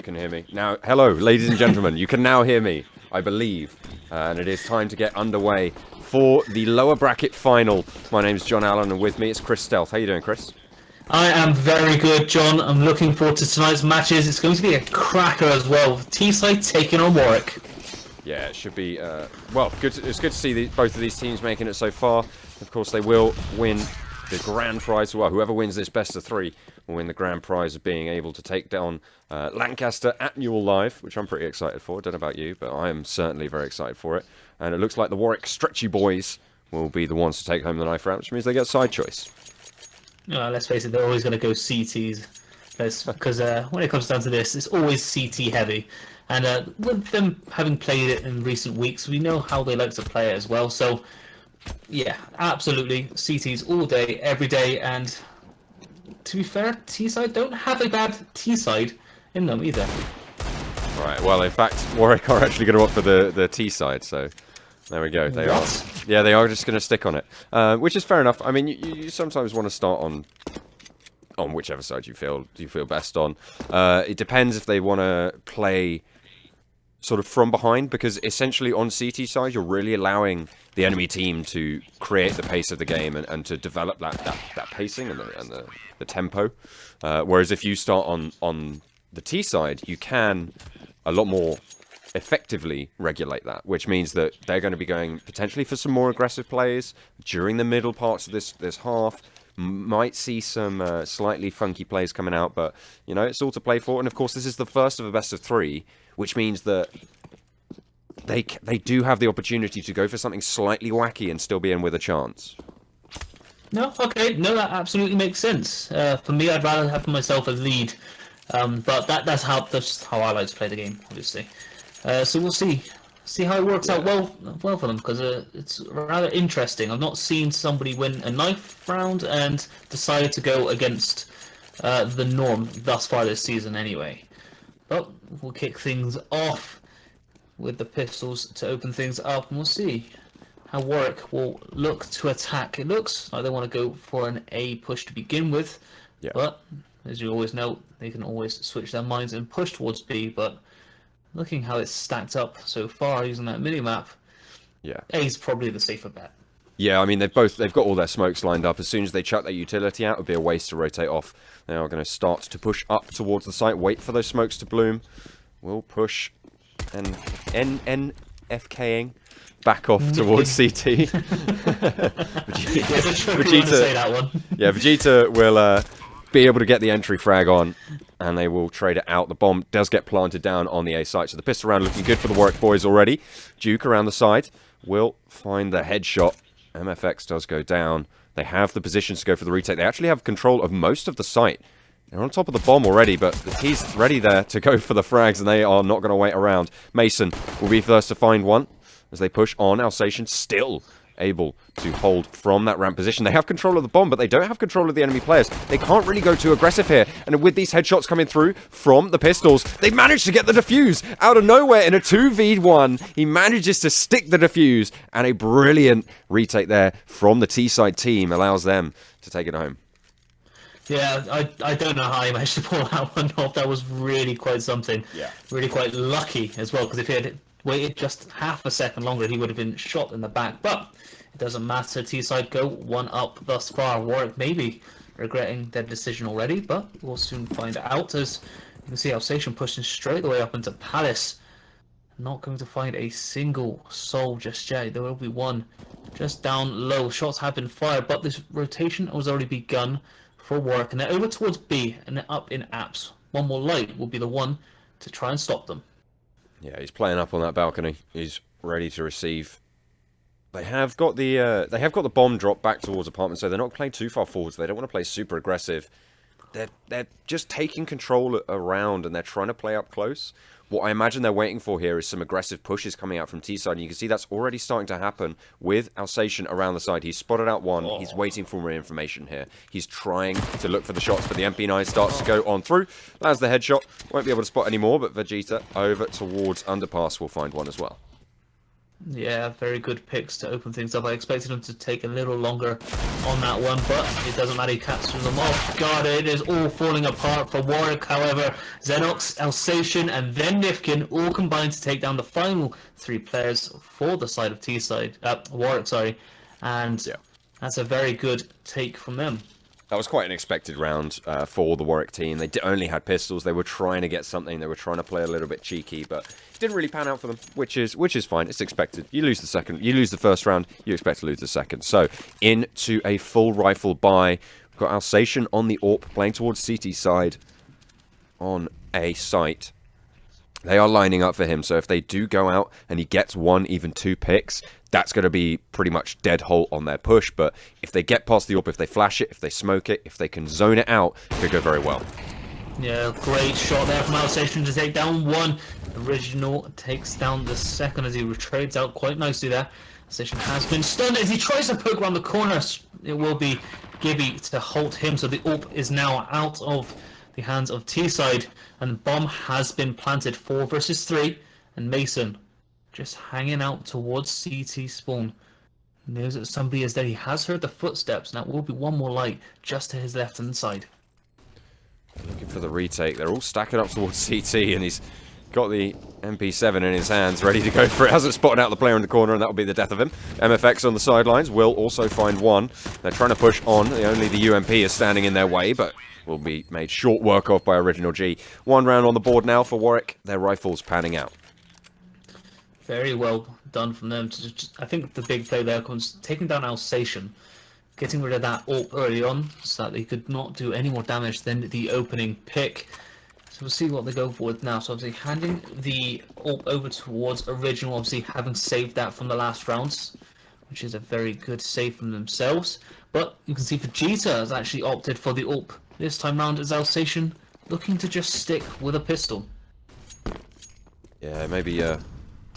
Can hear me now. Hello, ladies and gentlemen. You can now hear me, I believe, and it is time to get underway for the lower bracket final. My name is John Allen, and with me is Chris Stealth. How you doing, Chris? I am very good, John. I'm looking forward to tonight's matches. It's going to be a cracker as well. T-side taking on Warwick. Yeah, it should be. Well, good. It's good to see both of these teams making it so far. Of course, they will win the grand prize. Well, whoever wins this best of three will win the grand prize of being able to take down Lancaster at NUEL Live, which I'm pretty excited for. Don't know about you, but I am certainly very excited for it. And it looks like the Warwick Stretchy Boys will be the ones to take home the knife round, which means they get side choice. Let's face it, they're always going to go CTs. Because when it comes down to this, it's always CT heavy. And with them having played it in recent weeks, we know how they like to play it as well. So, yeah, absolutely. CTs all day, every day. And to be fair, T-side don't have a bad T-side in them either. Right, well, in fact, Warwick are actually going to opt for the T-side, so there we go. They are. Yeah, they are just going to stick on it, which is fair enough. I mean, you sometimes want to start on whichever side you feel best on. It depends if they want to play sort of from behind, because essentially on CT side you're really allowing the enemy team to create the pace of the game and to develop that pacing and the tempo. Whereas if you start on the T side, you can a lot more effectively regulate that, which means that they're going to be going potentially for some more aggressive plays during the middle parts of this half. Might see some slightly funky plays coming out, but you know, it's all to play for. And of course, this is the first of a best of three, which means that they do have the opportunity to go for something slightly wacky and still be in with a chance. No, okay, no, that absolutely makes sense. For me, I'd rather have myself a lead, but that's how I like to play the game, obviously. So we'll see how it works out well for them, because it's rather interesting. I've not seen somebody win a knife round and decided to go against the norm thus far this season anyway. But we'll kick things off with the pistols to open things up, and we'll see how Warwick will look to attack. It looks like they want to go for an A push to begin with, but as you always know, they can always switch their minds and push towards B, but looking how it's stacked up so far using that minimap, A's probably the safer bet. Yeah, I mean, they've got all their smokes lined up. As soon as they chuck their utility out, it would be a waste to rotate off. They are going to start to push up towards the site, wait for those smokes to bloom. We'll push and NFKing back off towards CT. Vegeta will be able to get the entry frag on, and they will trade it out. The bomb does get planted down on the A site, so the pistol round looking good for the Warwick boys already. Duke around the side will find the headshot. MFX does go down. They have the positions to go for the retake. They actually have control of most of the site. They're on top of the bomb already, but the T's ready there to go for the frags, and they are not going to wait around. Mason will be first to find one as they push on. Alsatian still able to hold from that ramp position. They have control of the bomb, but they don't have control of the enemy players. They can't really go too aggressive here. And with these headshots coming through from the pistols, they managed to get the defuse out of nowhere in a 2v1. He manages to stick the defuse, and a brilliant retake there from the T-side team allows them to take it home. Yeah, I don't know how he managed to pull that one off. That was really quite something. Yeah. Really quite lucky as well, because if he had waited just half a second longer, he would have been shot in the back. But it doesn't matter. T-side go one up thus far. Warwick maybe regretting their decision already, but we'll soon find out. As you can see, Alsatian pushing straight the way up into Palace. Not going to find a single soul just yet. There will be one just down low. Shots have been fired, but this rotation has already begun for Warwick. And they're over towards B and they're up in apps. One more light will be the one to try and stop them. Yeah, he's playing up on that balcony. He's ready to receive They have got the bomb drop back towards apartment, so they're not playing too far forwards. They don't want to play super aggressive. They're just taking control around, and they're trying to play up close. What I imagine they're waiting for here is some aggressive pushes coming out from T-side, and you can see that's already starting to happen with Alsatian around the side. He's spotted out one. Oh. He's waiting for more information here. He's trying to look for the shots, but the MP9 starts to go on through. Lands the headshot. Won't be able to spot any more, but Vegeta over towards Underpass will find one as well. Yeah, very good picks to open things up. I expected him to take a little longer on that one, but it doesn't matter. He catches them off guard. It is all falling apart for Warwick. However, Xenox, Alsatian, and then Nifkin all combined to take down the final 3 players for the side of T-side. Warwick, sorry. And yeah, that's a very good take from them. That was quite an expected round for the Warwick team. They only had pistols. They were trying to get something. They were trying to play a little bit cheeky, but it didn't really pan out for them, which is fine. It's expected. You lose the first round, you expect to lose the second. So into a full rifle buy. We've got Alsatian on the AWP playing towards CT side on a site. They are lining up for him, so if they do go out and he gets 1, even 2 picks, that's going to be pretty much dead halt on their push. But if they get past the AWP, if they flash it, if they smoke it, if they can zone it out, it could go very well. Yeah, great shot there from Alsatian to take down 1. Original takes down the second as he trades out quite nicely there. Alsatian has been stunned as he tries to poke around the corner. It will be Gibby to halt him, so the AWP is now out of the hands of T-side, and bomb has been planted. 4 versus 3, and Mason just hanging out towards CT spawn. Knows that somebody is there. He has heard the footsteps, and that will be one more light just to his left hand side. Looking for the retake. They're all stacking up towards CT, and he's got the MP7 in his hands, ready to go for it. Hasn't spotted out the player in the corner, and that'll be the death of him. MFX on the sidelines will also find one. They're trying to push on. Only the UMP is standing in their way, but will be made short work of by Original G. 1 round on the board now for Warwick. Their rifles panning out. Very well done from them. I think the big play there comes taking down Alsatian, getting rid of that AWP early on so that they could not do any more damage than the opening pick. So we'll see what they go for now. So obviously handing the AWP over towards Original, obviously having saved that from the last rounds, which is a very good save from themselves. But you can see Vegeta has actually opted for the AWP this time round as Alsatian looking to just stick with a pistol. Yeah, maybe a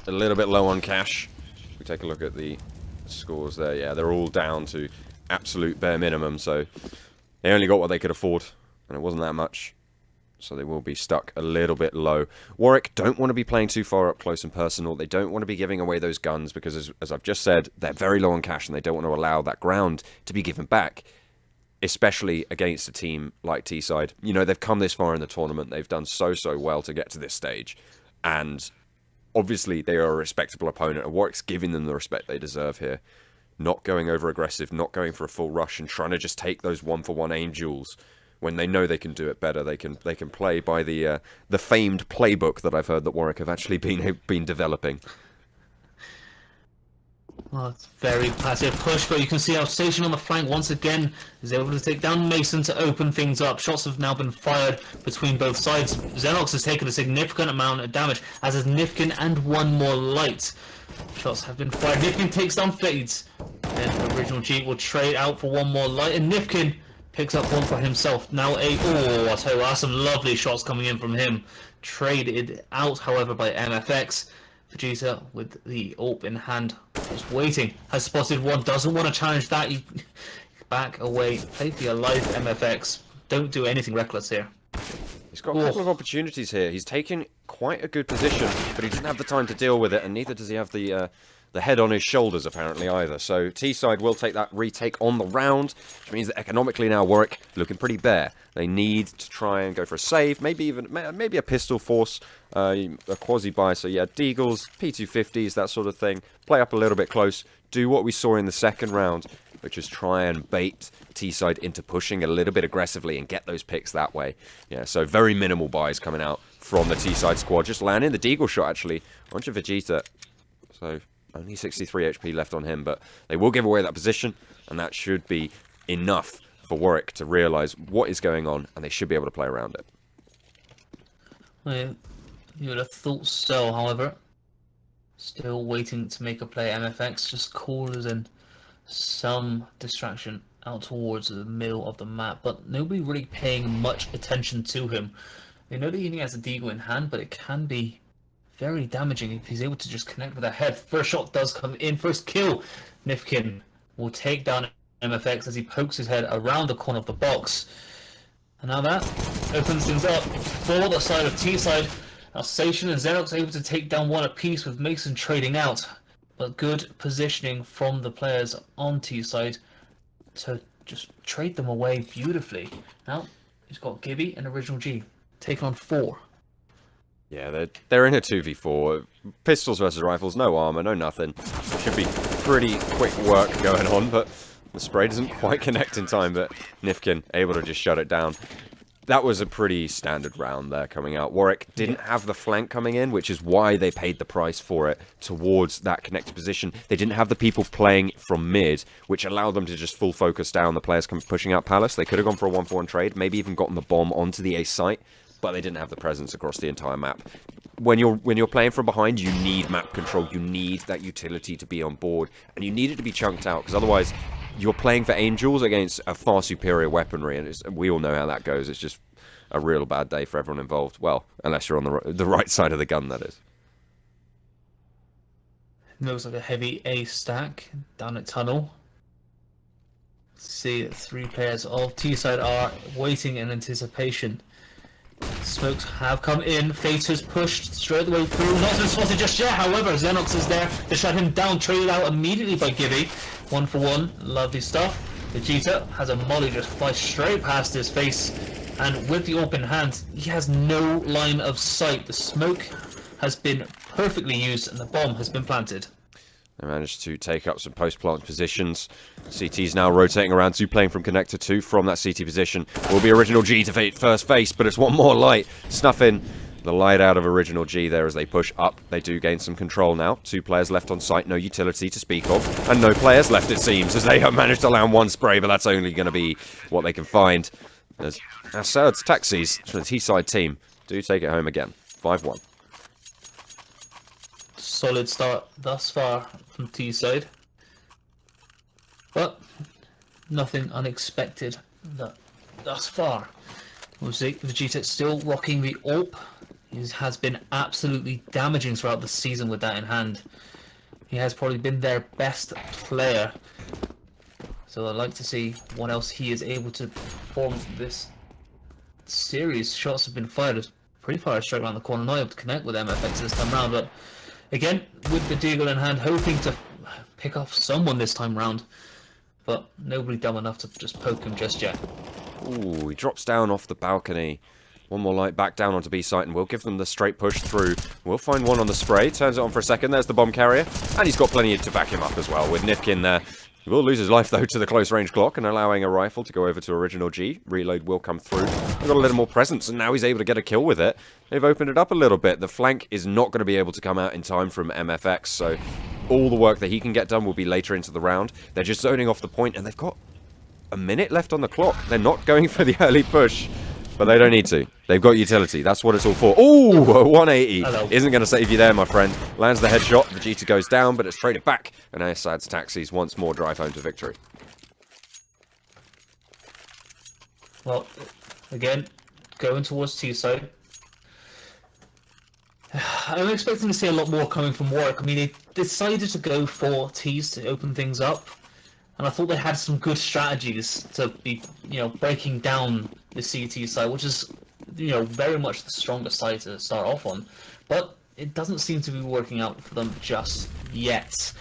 little bit low on cash. If we take a look at the scores there, yeah, they're all down to absolute bare minimum, so they only got what they could afford, and it wasn't that much. So they will be stuck a little bit low. Warwick don't want to be playing too far up close and personal. They don't want to be giving away those guns because, as I've just said, they're very low on cash and they don't want to allow that ground to be given back, especially against a team like T-side. You know, they've come this far in the tournament. They've done so well to get to this stage. And obviously they are a respectable opponent, and Warwick's giving them the respect they deserve here. Not going over aggressive, not going for a full rush, and trying to just take those 1-for-1 aim duels. When they know they can do it better, they can play by the famed playbook that I've heard that Warwick have actually been developing. Well, it's very passive push, but you can see Alsatian on the flank once again is able to take down Mason to open things up. Shots have now been fired between both sides. Xenox has taken a significant amount of damage, as has Nifkin and one more light. Shots have been fired. Nifkin takes down Fades. Then Original G will trade out for one more light, and Nifkin picks up one for himself. Now I tell you what, that's some lovely shots coming in from him. Traded out, however, by MFX. Vegeta with the AWP in hand, just waiting. Has spotted one, doesn't want to challenge that. You back away, play for your life, MFX. Don't do anything reckless here. He's got a couple of opportunities here. He's taken quite a good position, but he doesn't have the time to deal with it, and neither does he have the head on his shoulders, apparently, either. So T-side will take that retake on the round, which means that economically now Warwick looking pretty bare. They need to try and go for a save, maybe a pistol force, a quasi-buy. So yeah, Deagles, P250s, that sort of thing. Play up a little bit close. Do what we saw in the second round, which is try and bait T-side into pushing a little bit aggressively and get those picks that way. Yeah, so very minimal buys coming out from the T-side squad. Just landing the Deagle shot, actually, onto Vegeta. So only 63 HP left on him, but they will give away that position, and that should be enough for Warwick to realise what is going on, and they should be able to play around it. Well, you would have thought so, however. Still waiting to make a play. MFX just calls in some distraction out towards the middle of the map, but nobody really paying much attention to him. They know that he has a deagle in hand, but it can be very damaging if he's able to just connect with a head. First shot does come in, first kill. Nifkin will take down MFX as he pokes his head around the corner of the box. And now that opens things up for the side of T-side. Alsatian and Xenox able to take down one apiece with Mason trading out. But good positioning from the players on T-side to just trade them away beautifully. Now, he's got Gibby and Original G taking on 4. Yeah, they're in a 2v4. Pistols versus rifles, no armor, no nothing. Should be pretty quick work going on, but the spray doesn't quite connect in time, but Nifkin able to just shut it down. That was a pretty standard round there coming out. Warwick didn't have the flank coming in, which is why they paid the price for it towards that connected position. They didn't have the people playing from mid, which allowed them to just full focus down the players pushing out Palace. They could have gone for a 1-for-1 trade, maybe even gotten the bomb onto the A site, but they didn't have the presence across the entire map. When you're playing from behind, you need map control. You need that utility to be on board, and you need it to be chunked out, because otherwise you're playing for Angels against a far superior weaponry, and we all know how that goes. It's just a real bad day for everyone involved. Well, unless you're on the right side of the gun, that is. Looks like a heavy A stack down at tunnel. See that 3 players of T-side are waiting in anticipation. Smokes have come in. Fate has pushed straight the way through. Not been spotted just yet. However, Xenox is there to shut him down. Traded out immediately by Gibby. 1-for-1. Lovely stuff. Vegeta has a molly just fly straight past his face. And with the open hand, he has no line of sight. The smoke has been perfectly used and the bomb has been planted. They managed to take up some post-plant positions. CT's now rotating around to playing from Connector 2 from that CT position. Will be Original G to first face, but it's one more light. Snuffing the light out of Original G there as they push up. They do gain some control now. 2 players left on site, no utility to speak of. And no players left, it seems, as they have managed to land 1 spray, but that's only going to be what they can find. As Assad's taxis from the T-side team do take it home again. 5-1. Solid start thus far from T-side, but nothing unexpected thus far. Vegeta still rocking the AWP. He has been absolutely damaging throughout the season with that in hand. He has probably been their best player. So I'd like to see what else he is able to perform this series. Shots have been fired. Pretty far straight around the corner. Not able to connect with MFX this time round, but again, with the deagle in hand, hoping to pick off someone this time round. But nobody dumb enough to just poke him just yet. Ooh, he drops down off the balcony. One more light back down onto B site, and we'll give them the straight push through. We'll find one on the spray. Turns it on for a second. There's the bomb carrier. And he's got plenty to back him up as well, with Nifkin there. He will lose his life, though, to the close-range Glock, and allowing a rifle to go over to Original G. Reload will come through. We've got a little more presence, and now he's able to get a kill with it. They've opened it up a little bit. The flank is not going to be able to come out in time from MFX, so all the work that he can get done will be later into the round. They're just zoning off the point, and they've got a minute left on the clock. They're not going for the early push, but they don't need to. They've got utility. That's what it's all for. Ooh, 180. Hello. Isn't going to save you there, my friend. Lands the headshot. Vegeta goes down, but it's traded back. And Assad's taxis once more drive home to victory. Well, again, going towards T-side. I'm expecting to see a lot more coming from Warwick. I mean, they decided to go for T's to open things up. And I thought they had some good strategies to be, breaking down the CT side, which is, very much the strongest side to start off on. But it doesn't seem to be working out for them just yet.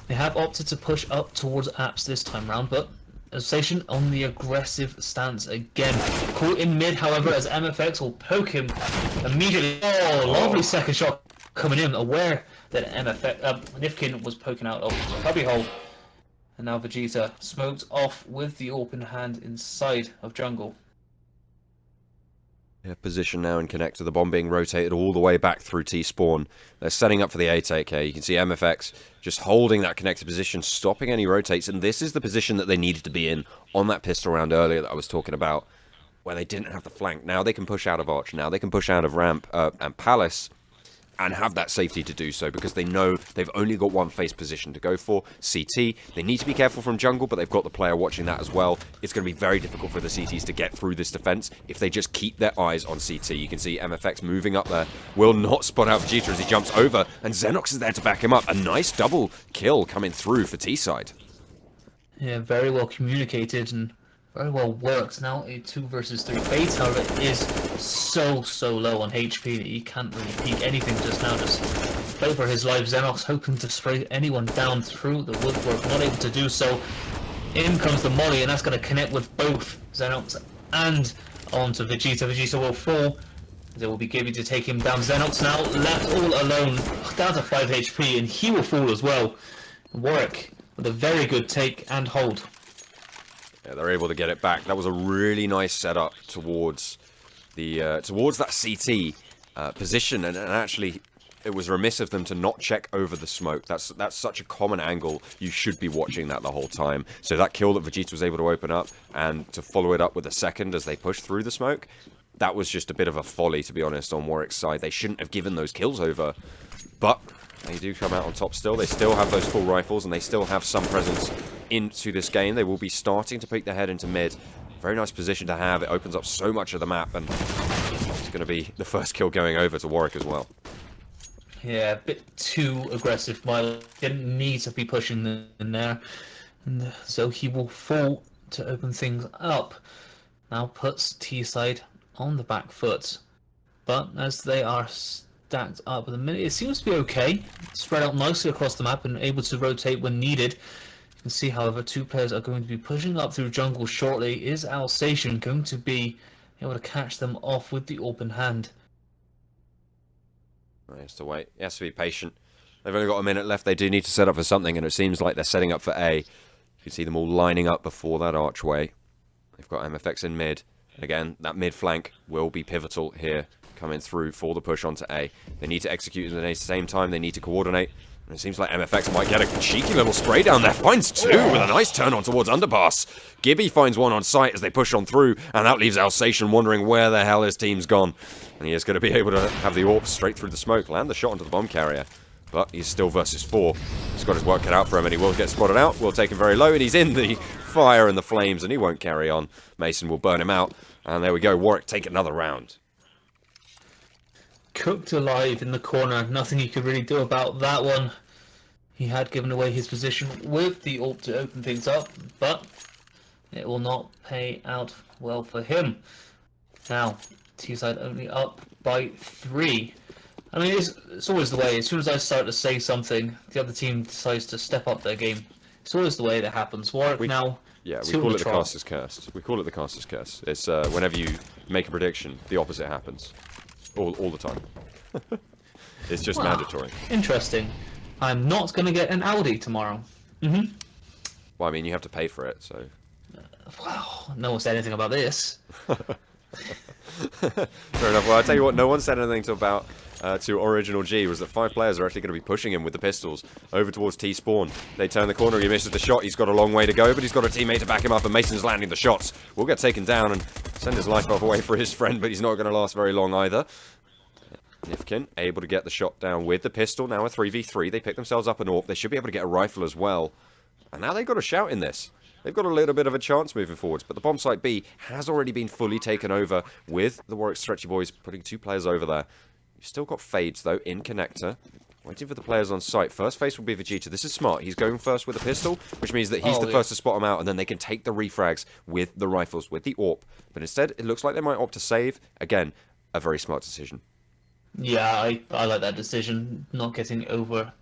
They have opted to push up towards apps this time round, but Association on the aggressive stance again. Caught in mid, however, as MFX will poke him immediately. Oh, lovely second shot coming in, aware that Nifkin was poking out of the cubby hole. And now Vegeta smoked off with the open hand inside of jungle. Yeah, position now and connect to the bomb being rotated all the way back through T-spawn. They're setting up for the A take here. You can see MFX just holding that connected position, stopping any rotates, and this is the position that they needed to be in on that pistol round earlier that I was talking about, where they didn't have the flank. Now they can push out of Arch, now they can push out of Ramp and Palace, and have that safety to do so, because they know they've only got one face position to go for, CT. They need to be careful from jungle, but they've got the player watching that as well. It's going to be very difficult for the CTs to get through this defense if they just keep their eyes on CT. You can see MFX moving up there, will not spot out Vegeta as he jumps over, and Xenox is there to back him up. A nice double kill coming through for T-side. Yeah, very well communicated and very well worked. Now a 2 versus 3 phase, however, is so low on HP that he can't really peek anything just now. Just play for his life. Xenox hoping to spray anyone down through the woodwork, not able to do so. In comes the molly, and that's going to connect with both Xenox and onto Vegeta. Vegeta will fall. There will be Gibby to take him down. Xenox now left all alone, down to 5 HP, and he will fall as well. Warwick with a very good take and hold. Yeah, they're able to get it back. That was a really nice setup towards the towards that CT position, and actually, it was remiss of them to not check over the smoke. That's such a common angle. You should be watching that the whole time. So that kill that Vegeta was able to open up, and to follow it up with a second as they push through the smoke, that was just a bit of a folly, to be honest, on Warwick's side. They shouldn't have given those kills over, but they do come out on top still. They still have those full rifles, and they still have some presence into this game. They will be starting to peek their head into mid. Very nice position to have. It opens up so much of the map, and it's going to be the first kill going over to Warwick as well. Yeah, a bit too aggressive. Milo didn't need to be pushing them in there, and so he will fall to open things up. Now puts T-side on the back foot, but as they are stacked up at the minute, it seems to be okay. Spread out nicely across the map and able to rotate when needed. You can see, however, 2 players are going to be pushing up through jungle shortly. Is Alsatian going to be able to catch them off with the open hand? He has to wait. He has to be patient. They've only got a minute left. They do need to set up for something, and it seems like they're setting up for A. You can see them all lining up before that archway. They've got MFX in mid. And again, that mid flank will be pivotal here, coming through for the push onto A. They need to execute at the same time. They need to coordinate. And it seems like MFX might get a cheeky little spray down there. Finds 2 with a nice turn on towards underpass. Gibby finds 1 on sight as they push on through, and that leaves Alsatian wondering where the hell his team's gone. And he is going to be able to have the AWP straight through the smoke, land the shot onto the bomb carrier. But he's still versus 4. He's got his work cut out for him, and he will get spotted out. We'll take him very low, and he's in the fire and the flames, and he won't carry on. Mason will burn him out. And there we go. Warwick take another round. Cooked alive in the corner. Nothing he could really do about that one. He had given away his position with the AWP to open things up, but it will not pay out well for him. Now, T-side only up by 3. I mean, it's always the way. As soon as I start to say something, the other team decides to step up their game. It's always the way that happens. Warwick now... Yeah, we call it the caster's curse. We call it the caster's curse. It's whenever you make a prediction, the opposite happens. All the time. It's just mandatory. Interesting. I'm not going to get an Audi tomorrow. Well, I mean, you have to pay for it, so... Wow, no one said anything about this. Fair enough. Well, I'll tell you what, no one said anything to Original G, was that 5 players are actually going to be pushing him with the pistols over towards T-spawn. They turn the corner, he misses the shot, he's got a long way to go, but he's got a teammate to back him up, and Mason's landing the shots. Will get taken down and send his life away for his friend, but he's not going to last very long either. Nifkin able to get the shot down with the pistol, now a 3v3. They pick themselves up an AWP, they should be able to get a rifle as well. And now they've got a shout in this. They've got a little bit of a chance moving forwards, but the bomb site B has already been fully taken over with the Warwick Stretchy Boys putting 2 players over there. You've still got Fades, though, in connector. Waiting for the players on site. First face will be Vegeta. This is smart. He's going first with a pistol, which means that he's the first to spot him out, and then they can take the refrags with the rifles, with the AWP. But instead, it looks like they might opt to save. Again, a very smart decision. Yeah, I like that decision. Not getting over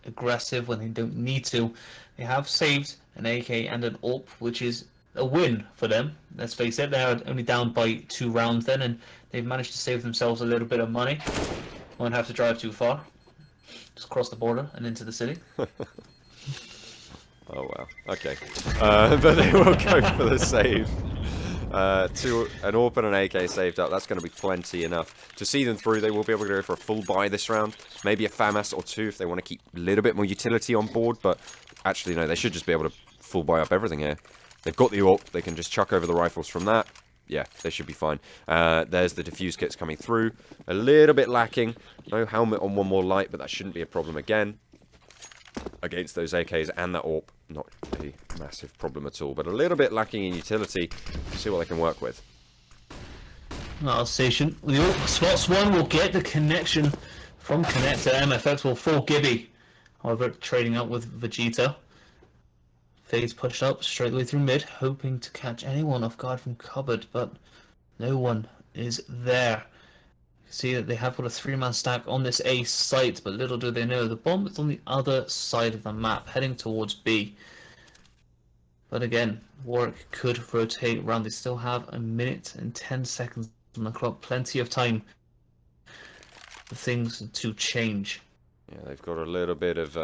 aggressive when they don't need to. They have saved an AK and an AWP, which is a win for them. Let's face it, they're only down by 2 rounds then, and they've managed to save themselves a little bit of money. Won't have to drive too far. Just cross the border and into the city. Oh, wow. Okay. But they will go for the save. To an AWP and an AK saved up, that's going to be plenty enough to see them through. They will be able to go for a full buy this round, maybe a FAMAS or 2 if they want to keep a little bit more utility on board, but actually no, they should just be able to full buy up everything here. They've got the AWP, they can just chuck over the rifles from that. yeah, they should be fine. There's the diffuse kits coming through. A little bit lacking. No helmet on one more light, but that shouldn't be a problem again. Against those AKs and that AWP, not a massive problem at all, but a little bit lacking in utility. See what they can work with. Well, Station. Spots 1 will get the connection from Connector. MFX will fall Gibby. However, trading up with Vegeta. FaZe pushed up straight the way through mid, hoping to catch anyone off guard from cupboard, but no one is there. You see that they have got a 3-man stack on this A site, but little do they know the bomb is on the other side of the map, heading towards B. But again, Warwick could rotate around. They still have 1 minute and 10 seconds on the clock, plenty of time for things to change. Yeah, they've got a little bit of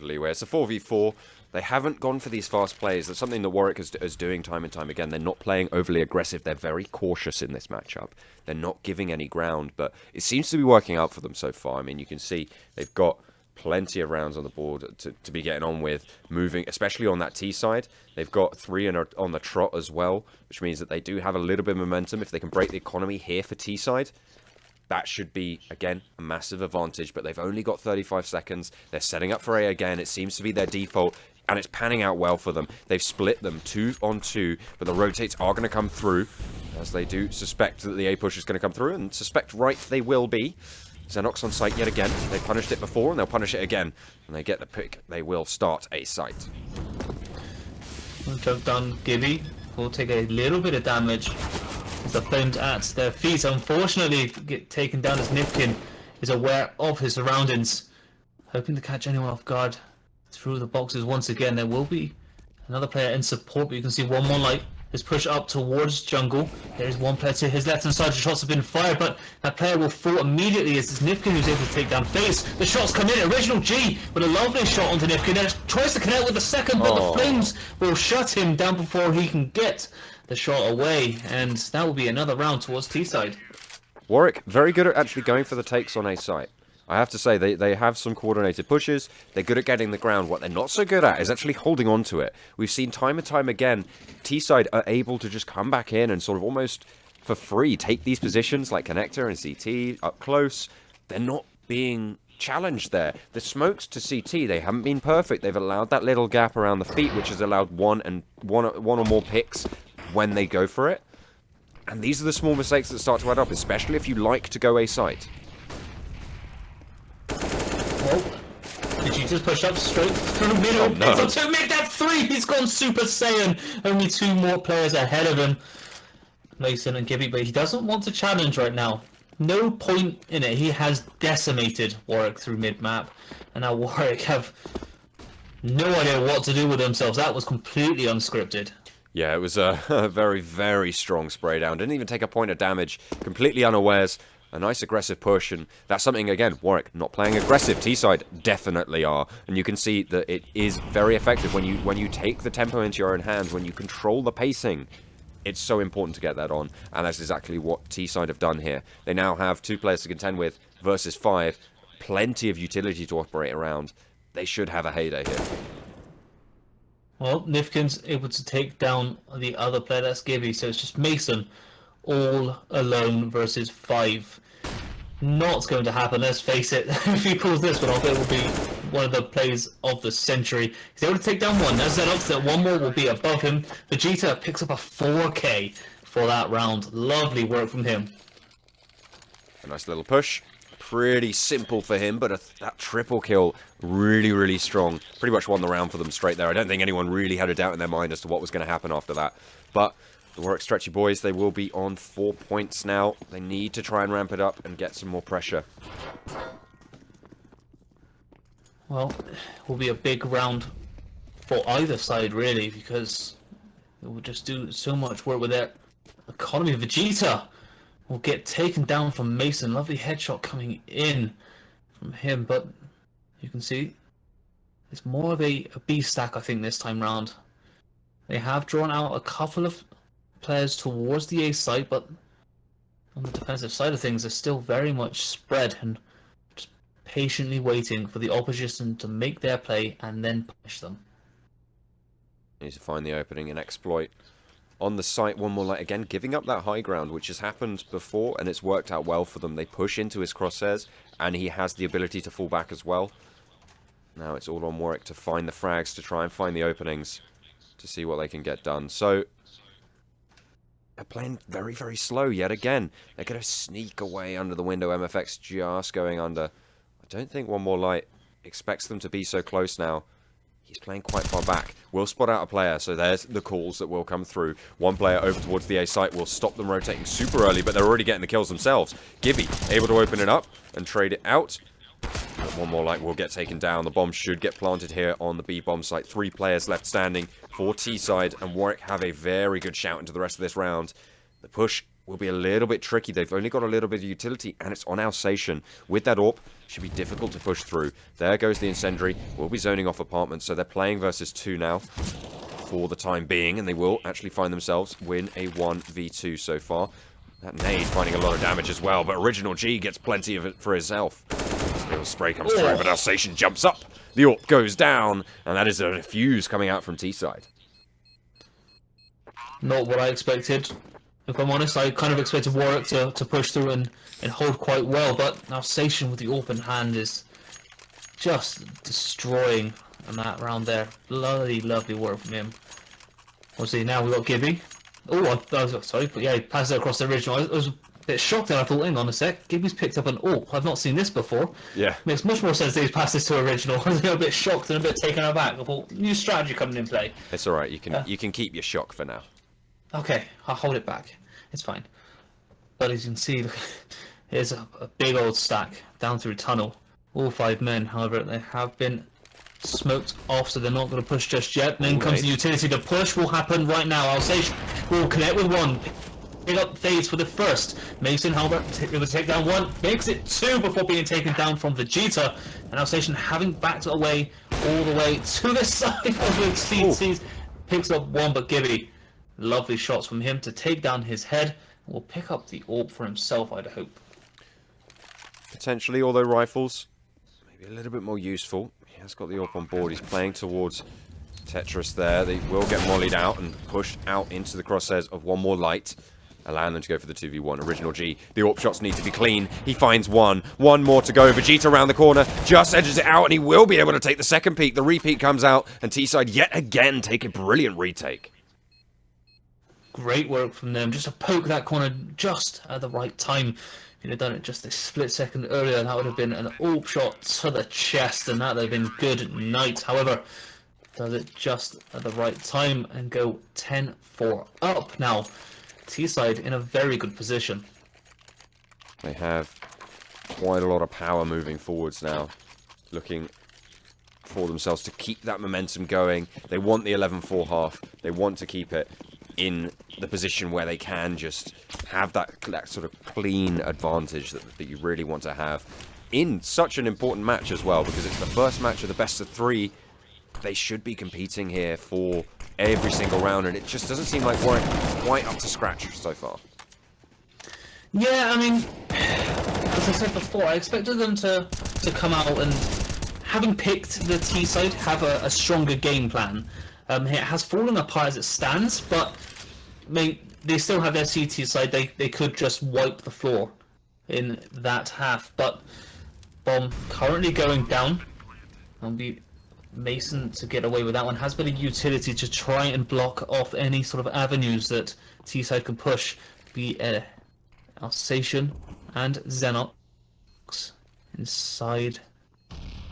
leeway. It's a 4v4. They haven't gone for these fast plays. That's something that Warwick is doing time and time again. They're not playing overly aggressive. They're very cautious in this matchup. They're not giving any ground, but it seems to be working out for them so far. I mean, you can see they've got plenty of rounds on the board to be getting on with, moving, especially on that T side. They've got 3 on the trot as well, which means that they do have a little bit of momentum. If they can break the economy here for T side, that should be, again, a massive advantage, but they've only got 35 seconds. They're setting up for A again. It seems to be their default, and it's panning out well for them. They've split them 2 on 2, but the rotates are going to come through, as they do suspect that the A push is going to come through, and suspect right they will be. Xenox on site yet again. They punished it before, and they'll punish it again. And they get the pick. They will start A site. Jump down Gibby will take a little bit of damage. The flames at their feet, unfortunately, get taken down as Nifkin is aware of his surroundings, hoping to catch anyone off guard through the boxes once again. There will be another player in support, but you can see one more light is pushed up towards jungle. There is one player to his left hand side. The shots have been fired, but that player will fall immediately as it's Nifkin who's able to take down FaZe. The shots come in. Original G with a lovely shot onto Nifkin. There tries to connect with the second, but the flames will shut him down before he can get the shot away, and that will be another round towards T side. Warwick, very good at actually going for the takes on A site. I have to say, they have some coordinated pushes. They're good at getting the ground. What they're not so good at is actually holding on to it. We've seen time and time again, T-side are able to just come back in and sort of almost for free take these positions like Connector and CT up close. They're not being challenged there. The smokes to CT, they haven't been perfect. They've allowed that little gap around the feet, which has allowed one or more picks when they go for it. And these are the small mistakes that start to add up, especially if you like to go A site. Well, did you just push up straight through middle? Oh, no. It's to make that 3! He's gone Super Saiyan! Only 2 more players ahead of him. Mason and Gibby, but he doesn't want to challenge right now. No point in it. He has decimated Warwick through mid-map, and now Warwick have no idea what to do with themselves. That was completely unscripted. Yeah, it was a very, very strong spray down. Didn't even take a point of damage. Completely unawares. A nice aggressive push, and that's something, again, Warwick not playing aggressive. T-side definitely are. And you can see that it is very effective when you take the tempo into your own hands, when you control the pacing. It's so important to get that on, and that's exactly what T-side have done here. They now have 2 players to contend with versus 5. Plenty of utility to operate around. They should have a heyday here. Well, Nifkin's able to take down the other player, that's Gibby, so it's just Mason all alone versus 5. Not going to happen, let's face it. If he pulls this one off, it will be one of the plays of the century. He's able to take down one. As that upset, one more will be above him. Vegeta picks up a 4K for that round. Lovely work from him. A nice little push. Pretty simple for him, but that triple kill, really, really strong. Pretty much won the round for them straight there. I don't think anyone really had a doubt in their mind as to what was going to happen after that. But the Warwick Stretchy boys, they will be on 4 points now. They need to try and ramp it up and get some more pressure. Well, it will be a big round for either side, really, because it will just do so much work with their economy. Vegeta will get taken down from Mason. Lovely headshot coming in from him, but you can see it's more of a B stack, I think, this time round. They have drawn out a couple of players towards the A side, but on the defensive side of things, they're still very much spread and just patiently waiting for the opposition to make their play and then punish them. Need to find the opening and exploit. on the site, one more light again, giving up that high ground, which has happened before, and it's worked out well for them. They push into his crosshairs, and he has the ability to fall back as well. Now it's all on Warwick to find the frags, to try and find the openings, to see what they can get done. So, they're playing very, very slow yet again. They're going to sneak away under the window. MFX just going under. I don't think one more light expects them to be so close now. He's playing quite far back. We'll spot out a player, so there's the calls that will come through. One player over towards the A site will stop them rotating super early, but they're already getting the kills themselves. Gibby able to open it up and trade it out. But one more light will get taken down. The bomb should get planted here on the B bomb site. 3 players left standing for T side, and Warwick have a very good shout into the rest of this round. The push will be a little bit tricky. They've only got a little bit of utility, and it's on Alsatian. With that AWP, should be difficult to push through. There goes the incendiary. We'll be zoning off apartments, so they're playing versus 2 now for the time being, and they will actually find themselves win a 1v2 so far. That nade finding a lot of damage as well, but Original G gets plenty of it for himself. Little spray comes through, but Alsatian jumps up. The AWP goes down, and that is a defuse coming out from T side. Not what I expected. If I'm honest, I kind of expected Warwick to push through and hold quite well, but Alsatian with the open hand is just destroying in that round there. Bloody lovely work from him. Obviously, now we've got Gibby. Oh, I was sorry, but yeah, he passes it across the original. I was a bit shocked there. I thought, hang on a sec, Gibby's picked up an AWP. I've not seen this before. Yeah. Makes much more sense that he's passed this to original. I was a bit shocked and a bit taken aback. I thought, new strategy coming in play. It's alright, you can keep your shock for now. Okay, I'll hold it back. It's fine. But as you can see, look, here's a big old stack down through tunnel. All 5 men, however, they have been smoked off, so they're not going to push just yet. Then comes the utility. The push will happen right now. Alsatian will connect with 1. Pick up Fades for the first. Mason Halbert able to take down 1. Makes it 2 before being taken down from Vegeta. And Alsatian having backed away all the way to the side of the CTs. Picks up 1, but Gibby. Lovely shots from him to take down his head. Will pick up the AWP for himself, I'd hope. Potentially, although rifles maybe a little bit more useful. He has got the AWP on board. He's playing towards Tetris there. They will get mollied out and pushed out into the crosshairs of one more light, allowing them to go for the 2v1. Original G. The AWP shots need to be clean. He finds 1. 1 more to go. Vegeta around the corner. Just edges it out, and he will be able to take the second peek. The repeat comes out, and T-side yet again take a brilliant retake. Great work from them, just to poke that corner just at the right time. If you'd have done it just a split second earlier, that would have been an AWP shot to the chest, and that would have been good night. However, does it just at the right time and go 10-4 up. Now, T-side in a very good position. They have quite a lot of power moving forwards now, looking for themselves to keep that momentum going. They want the 11-4 half. They want to keep it in the position where they can just have that sort of clean advantage that you really want to have in such an important match as well, because it's the first match of the best of 3. They should be competing here for every single round, and it just doesn't seem like Warwick quite up to scratch so far. Yeah, I mean, as I said before, I expected them to come out and, having picked the T side, have a stronger game plan. It has fallen apart as it stands, but they still have their CT side. They could just wipe the floor in that half. But bomb currently going down. I'll be Mason to get away with that one. Has been a utility to try and block off any sort of avenues that T side can push. Be Alsatian and Xenox inside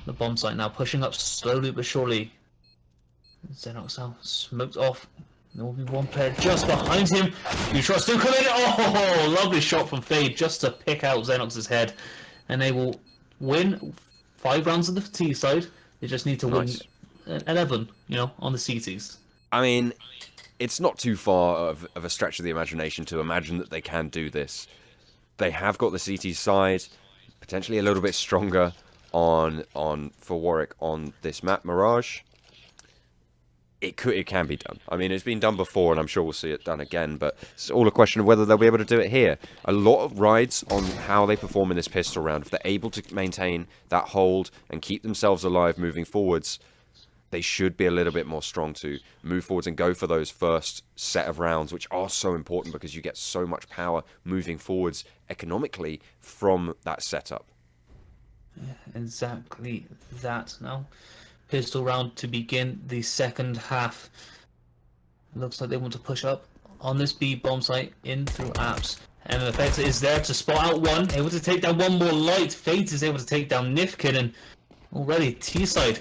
the bomb site now, pushing up slowly but surely. Xenox now smoked off. There will be 1 player just behind him. Few shots still coming in. Oh, lovely shot from Fade just to pick out Xenox's head. And they will win 5 rounds of the T side. They just need to win 11, on the CTs. I mean, it's not too far of a stretch of the imagination to imagine that they can do this. They have got the CT side, potentially a little bit stronger for Warwick on this map, Mirage. It can be done. I mean, it's been done before, and I'm sure we'll see it done again, but it's all a question of whether they'll be able to do it here. A lot of rides on how they perform in this pistol round. If they're able to maintain that hold and keep themselves alive moving forwards, they should be a little bit more strong to move forwards and go for those first set of rounds, which are so important because you get so much power moving forwards economically from that setup. Exactly that. Now, pistol round to begin the second half. Looks like they want to push up on this B bomb site in through apps. MFX is there to spot out one, able to take down one more light. Fate is able to take down Nifkin, and already T-side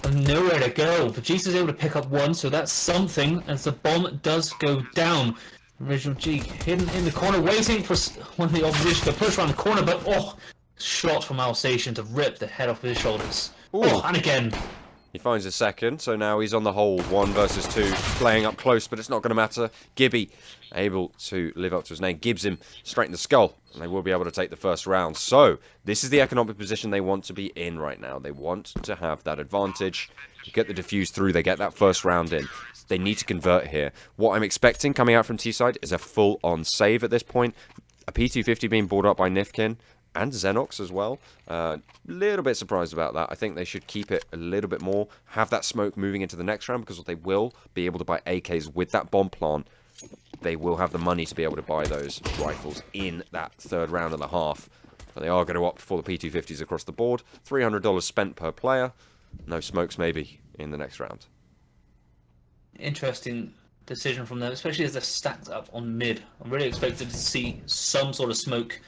have nowhere to go. Vegeta's able to pick up one, so that's something as the bomb does go down. Original G hidden in the corner, waiting for one of the opposition to push around the corner, but shot from Alsatian to rip the head off his shoulders. Ooh. And again. He finds a second, so now he's on the hold, 1 versus 2, playing up close, but it's not going to matter. Gibby able to live up to his name, gives him straight in the skull, and they will be able to take the first round. So, this is the economic position they want to be in right now. They want to have that advantage, get the defuse through, they get that first round in. They need to convert here. What I'm expecting coming out from T-side is a full-on save at this point. A P250 being brought up by Nifkin, and Xenox as well. Little bit surprised about that. I think they should keep it a little bit more. Have that smoke moving into the next round, because they will be able to buy AKs with that bomb plant. They will have the money to be able to buy those rifles in that third round and a half. But they are going to opt for the P250s across the board. $300 spent per player. No smokes maybe in the next round. Interesting Decision from them, especially as they're stacked up on mid. I'm really expected to see some sort of smoke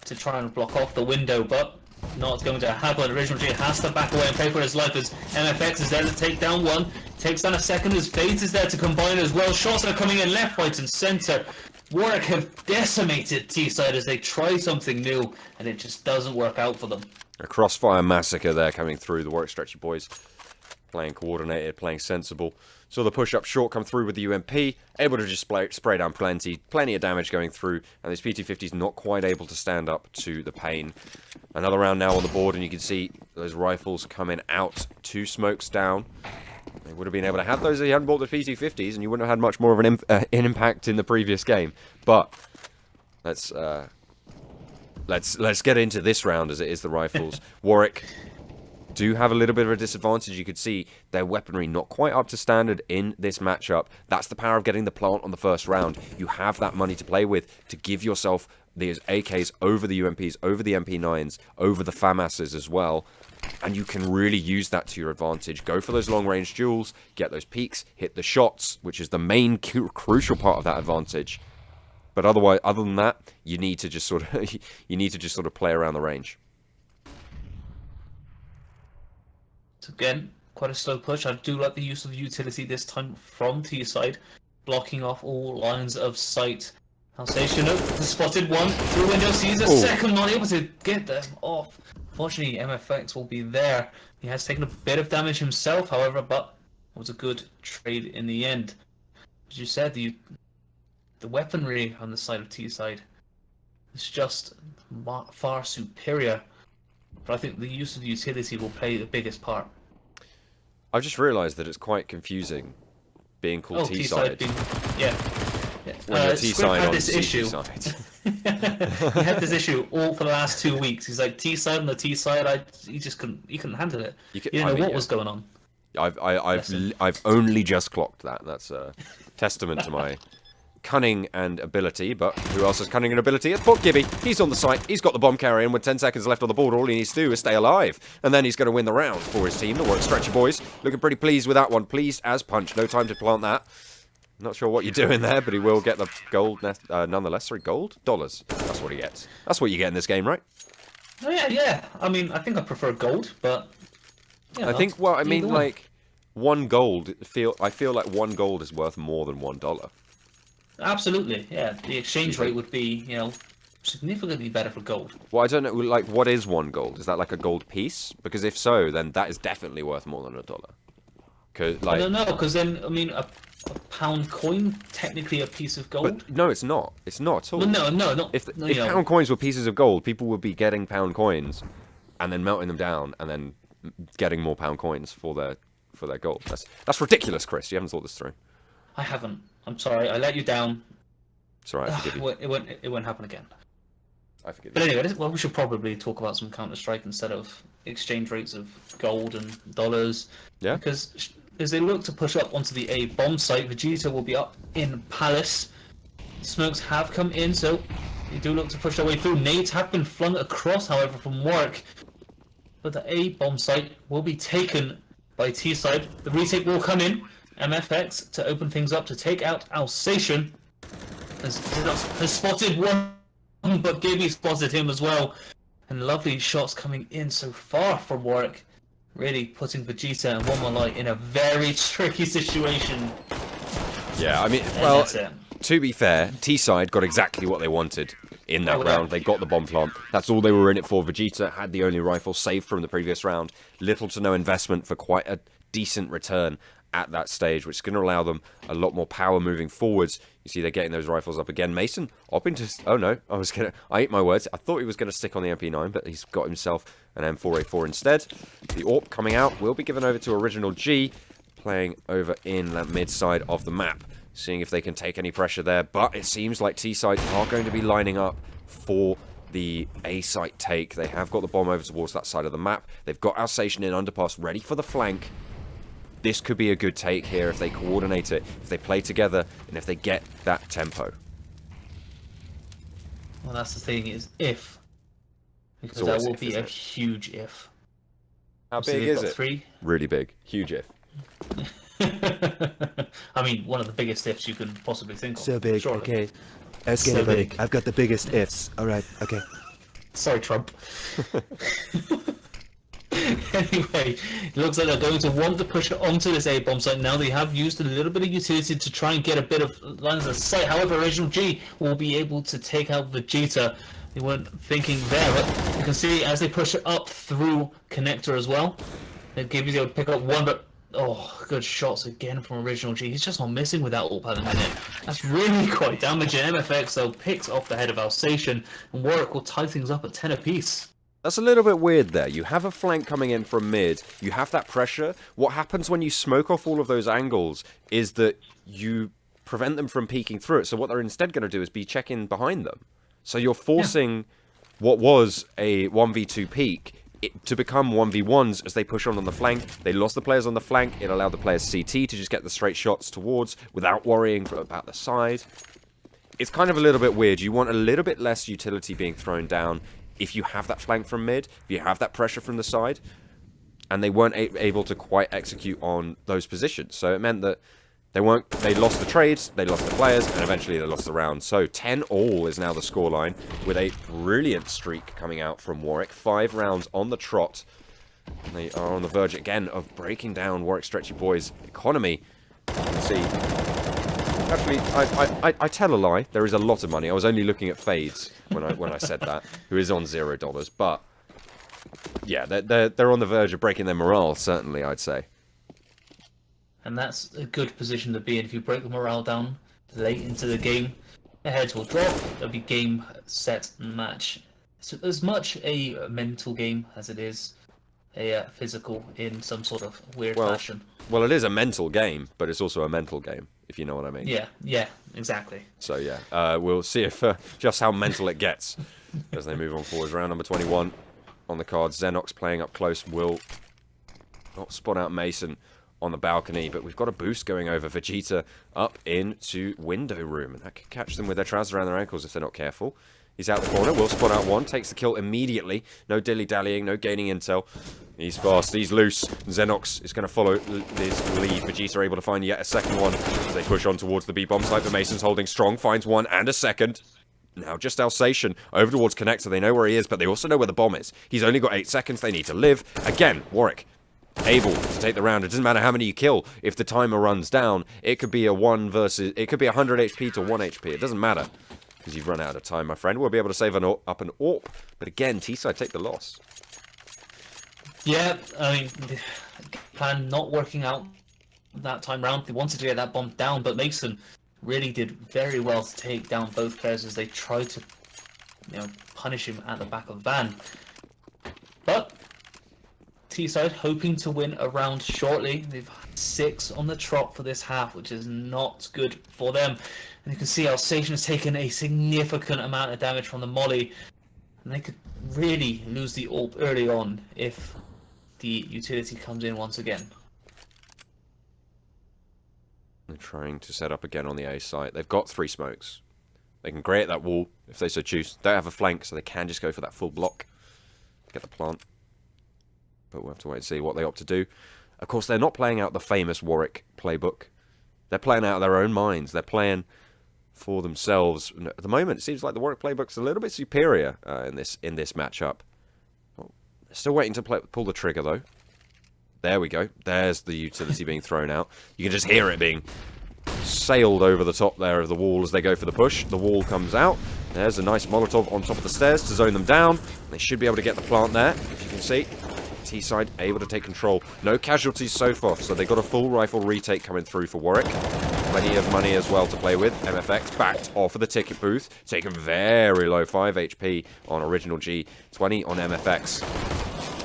to try and block off the window, but not going to happen. Original J has to back away and pay for his life as MFX is there to take down one, takes down a second as Fate is there to combine as well. Shots are coming in left, right and centre. Warwick have decimated T-side as they try something new, and it just doesn't work out for them. A crossfire massacre there coming through. The Warwick Stretchy boys playing coordinated, playing sensible. Saw the push-up short come through with the UMP, able to just spray down plenty of damage going through, and this P250's not quite able to stand up to the pain. Another round now on the board, and you can see those rifles coming out, 2 smokes down. They would have been able to have those if you hadn't bought the P250s, and you wouldn't have had much more of an impact in the previous game. But let's get into this round as it is the rifles. Warwick do have a little bit of a disadvantage. You could see their weaponry not quite up to standard in this matchup. That's the power of getting the plant on the first round. You have that money to play with to give yourself these AKs over the UMPs, over the MP9s, over the FAMASs as well. And you can really use that to your advantage. Go for those long-range duels, get those peaks, hit the shots, which is the main crucial part of that advantage. But otherwise, other than that, you need to just sort of play around the range. Again, quite a slow push. I do like the use of utility this time from T-side, blocking off all lines of sight. Alsatian has spotted one through window, sees a second one, able to get them off. Fortunately, MFX will be there. He has taken a bit of damage himself, however, but it was a good trade in the end. As you said, the weaponry on the side of T-side is just far superior. But I think the use of utility will play the biggest part. I've just realised that it's quite confusing being called T-side. Yeah. When you're T-side on this issue. He had this issue all for the last 2 weeks. He's like T-side on the T-side. He couldn't handle it. He didn't know what was going on. I've only just clocked that. That's a testament to my cunning and ability, but who else has cunning and ability? It's Port Gibby. He's on the site. He's got the bomb carrier, and with 10 seconds left on the board, all he needs to do is stay alive. And then he's going to win the round for his team. The Warwick Stretchy boys looking pretty pleased with that one. Pleased as punch. No time to plant that. Not sure what you're doing there, but he will get the gold nonetheless. Sorry, gold? Dollars. That's what he gets. That's what you get in this game, right? Oh, yeah. I mean, I think I prefer gold, but... I think, well, I mean, like, 1 gold, I feel like 1 gold is worth more than $1. Absolutely, yeah. The exchange rate would be, significantly better for gold. Well, I don't know, like, what is 1 gold? Is that like a gold piece? Because if so, then that is definitely worth more than $1. Cause, like, I don't know, because then, I mean, a pound coin, technically a piece of gold? But no, it's not. It's not at all. Well, no. If pound coins were pieces of gold, people would be getting pound coins and then melting them down and then getting more pound coins for their gold. That's ridiculous, Chris. You haven't thought this through. I haven't. I'm sorry. I let you down. It's alright. It won't happen again. I forgive But you. anyway, well, we should probably talk about some Counter-Strike instead of exchange rates of gold and dollars. Yeah. Because as they look to push up onto the A bomb site, Vegeta will be up in Palace. Smokes have come in, so they do look to push their way through. Nades have been flung across, however, from Warwick. But the A bomb site will be taken by T side. The retake will come in. MFX to open things up to take out Alsatian. Has spotted one, but Gibby spotted him as well. And lovely shots coming in so far from Warwick. Really putting Vegeta and One More Light in a very tricky situation. Yeah, I mean, And well, that's it. to be fair, T-side got exactly what they wanted in that Oh, yeah. round. They got the bomb plant. That's all they were in it for. Vegeta had the only rifle saved from the previous round. Little to no investment for quite a decent return at that stage, which is going to allow them a lot more power moving forwards. You see they're getting those rifles up again. Mason opting to... Oh no, I ate my words. I thought he was going to stick on the MP9, but he's got himself an M4A4 instead. The AWP coming out will be given over to Original G, playing over in that mid side of the map, seeing if they can take any pressure there. But it seems like T-side are going to be lining up for the A-site take. They have got the bomb over towards that side of the map. They've got Alsatian in underpass ready for the flank. This could be a good take here if they coordinate it, if they play together, and if they get that tempo. Well, that's the thing, is if. Because always that will if, be isn't a it? huge if. How So big they've is got it? 3. Really big. Huge if. I mean, one of the biggest ifs you can possibly think of. So big, surely. okay. Ask So anybody. big. I've got the biggest ifs. Alright, okay. Sorry, Trump. Anyway, it looks like they're going to want to push it onto this A-bomb site. Now they have used a little bit of utility to try and get a bit of lines of sight. However, Original G will be able to take out Vegeta. They weren't thinking there, but you can see as they push it up through connector as well. It gives you able to pick up one, but oh, good shots again from Original G. He's just not missing with that AWP at the minute. That's really quite damaging. MFX though picks off the head of Alsatian, and Warwick will tie things up at 10 apiece. That's a little bit weird there. You have a flank coming in from mid. You have that pressure. What happens when you smoke off all of those angles is that you prevent them from peeking through it. So what they're instead going to do is be checking behind them. So you're forcing what was a 1v2 peak to become 1v1s as they push on the flank. They lost the players on the flank. It allowed the players CT to just get the straight shots towards without worrying about the side. It's kind of a little bit weird. You want a little bit less utility being thrown down if you have that flank from mid, if you have that pressure from the side, and they weren't able to quite execute on those positions. So it meant that they lost the trades, they lost the players, and eventually they lost the round. So 10-all is now the scoreline, with a brilliant streak coming out from Warwick. 5 rounds on the trot. And they are on the verge again of breaking down Warwick Stretchy Boys' economy. You can see. Actually, I tell a lie. There is a lot of money. I was only looking at Fades when I said that, who is on $0. But yeah, they're on the verge of breaking their morale. Certainly, I'd say. And that's a good position to be in. If you break the morale down late into the game, the heads will drop. There'll be game, set, match. So as much a mental game as it is a physical in some sort of weird fashion. Well, it is a mental game, but it's also a mental game, if you know what I mean. Yeah, exactly. So yeah, we'll see if just how mental it gets as they move on forwards. Round number 21 on the cards. Xenox playing up close will not spot out Mason on the balcony, but we've got a boost going over Vegeta up into window room, and that could catch them with their trousers around their ankles if they're not careful. He's out the corner, will spot out one, takes the kill immediately. No dilly-dallying, no gaining intel. He's fast, he's loose. Xenox is going to follow his lead. Vegeta are able to find yet a second one as they push on towards the B-bomb site, but Mason's holding strong, finds one and a second. Now just Alsatian over towards Connector. They know where he is, but they also know where the bomb is. He's only got 8 seconds, they need to live. Again, Warwick able to take the round. It doesn't matter how many you kill. If the timer runs down, it could be a 100 HP to 1 HP. It doesn't matter, because you've run out of time, my friend. We'll be able to save up an AWP, but again, T-side take the loss. Yeah, I mean, the plan not working out that time round. They wanted to get that bomb down, but Mason really did very well to take down both players as they tried to, punish him at the back of the van. But T-side hoping to win a round shortly. They've had 6 on the trot for this half, which is not good for them. And you can see Alsatian has taken a significant amount of damage from the molly. And they could really lose the AWP early on if the utility comes in once again. They're trying to set up again on the A site. They've got 3 smokes. They can create that wall if they so choose. Don't have a flank, so they can just go for that full block. Get the plant. But we'll have to wait and see what they opt to do. Of course, they're not playing out the famous Warwick playbook. They're playing out of their own minds. They're playing for themselves. At the moment, it seems like the Warwick playbook's a little bit superior in this matchup. Well, still waiting to pull the trigger, though. There we go. There's the utility being thrown out. You can just hear it being sailed over the top there of the wall as they go for the push. The wall comes out. There's a nice Molotov on top of the stairs to zone them down. They should be able to get the plant there, if you can see. T-side able to take control. No casualties so far, so they got a full rifle retake coming through for Warwick. Plenty of money as well to play with. MFX backed off of the ticket booth. Taken very low, 5 HP on original G, 20 on MFX.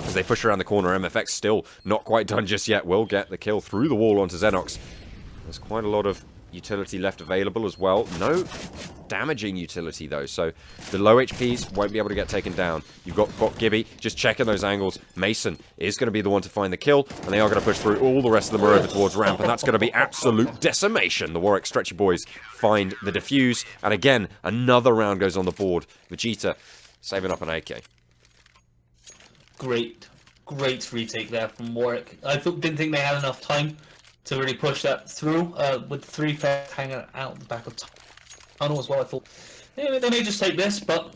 As they push around the corner, MFX still not quite done just yet. Will get the kill through the wall onto Xenox. There's quite a lot of utility left available as well. No damaging utility though, so the low HPs won't be able to get taken down. You've got Gibby just checking those angles. Mason is going to be the one to find the kill, and they are going to push through. All the rest of them are over towards ramp, and that's going to be absolute decimation. The Warwick Stretchy boys find the defuse, and again, another round goes on the board. Vegeta saving up an AK. Great retake there from Warwick. I didn't think they had enough time to really push that through, with 3 players hanging out the back of tunnel as well. I thought they may just take this, but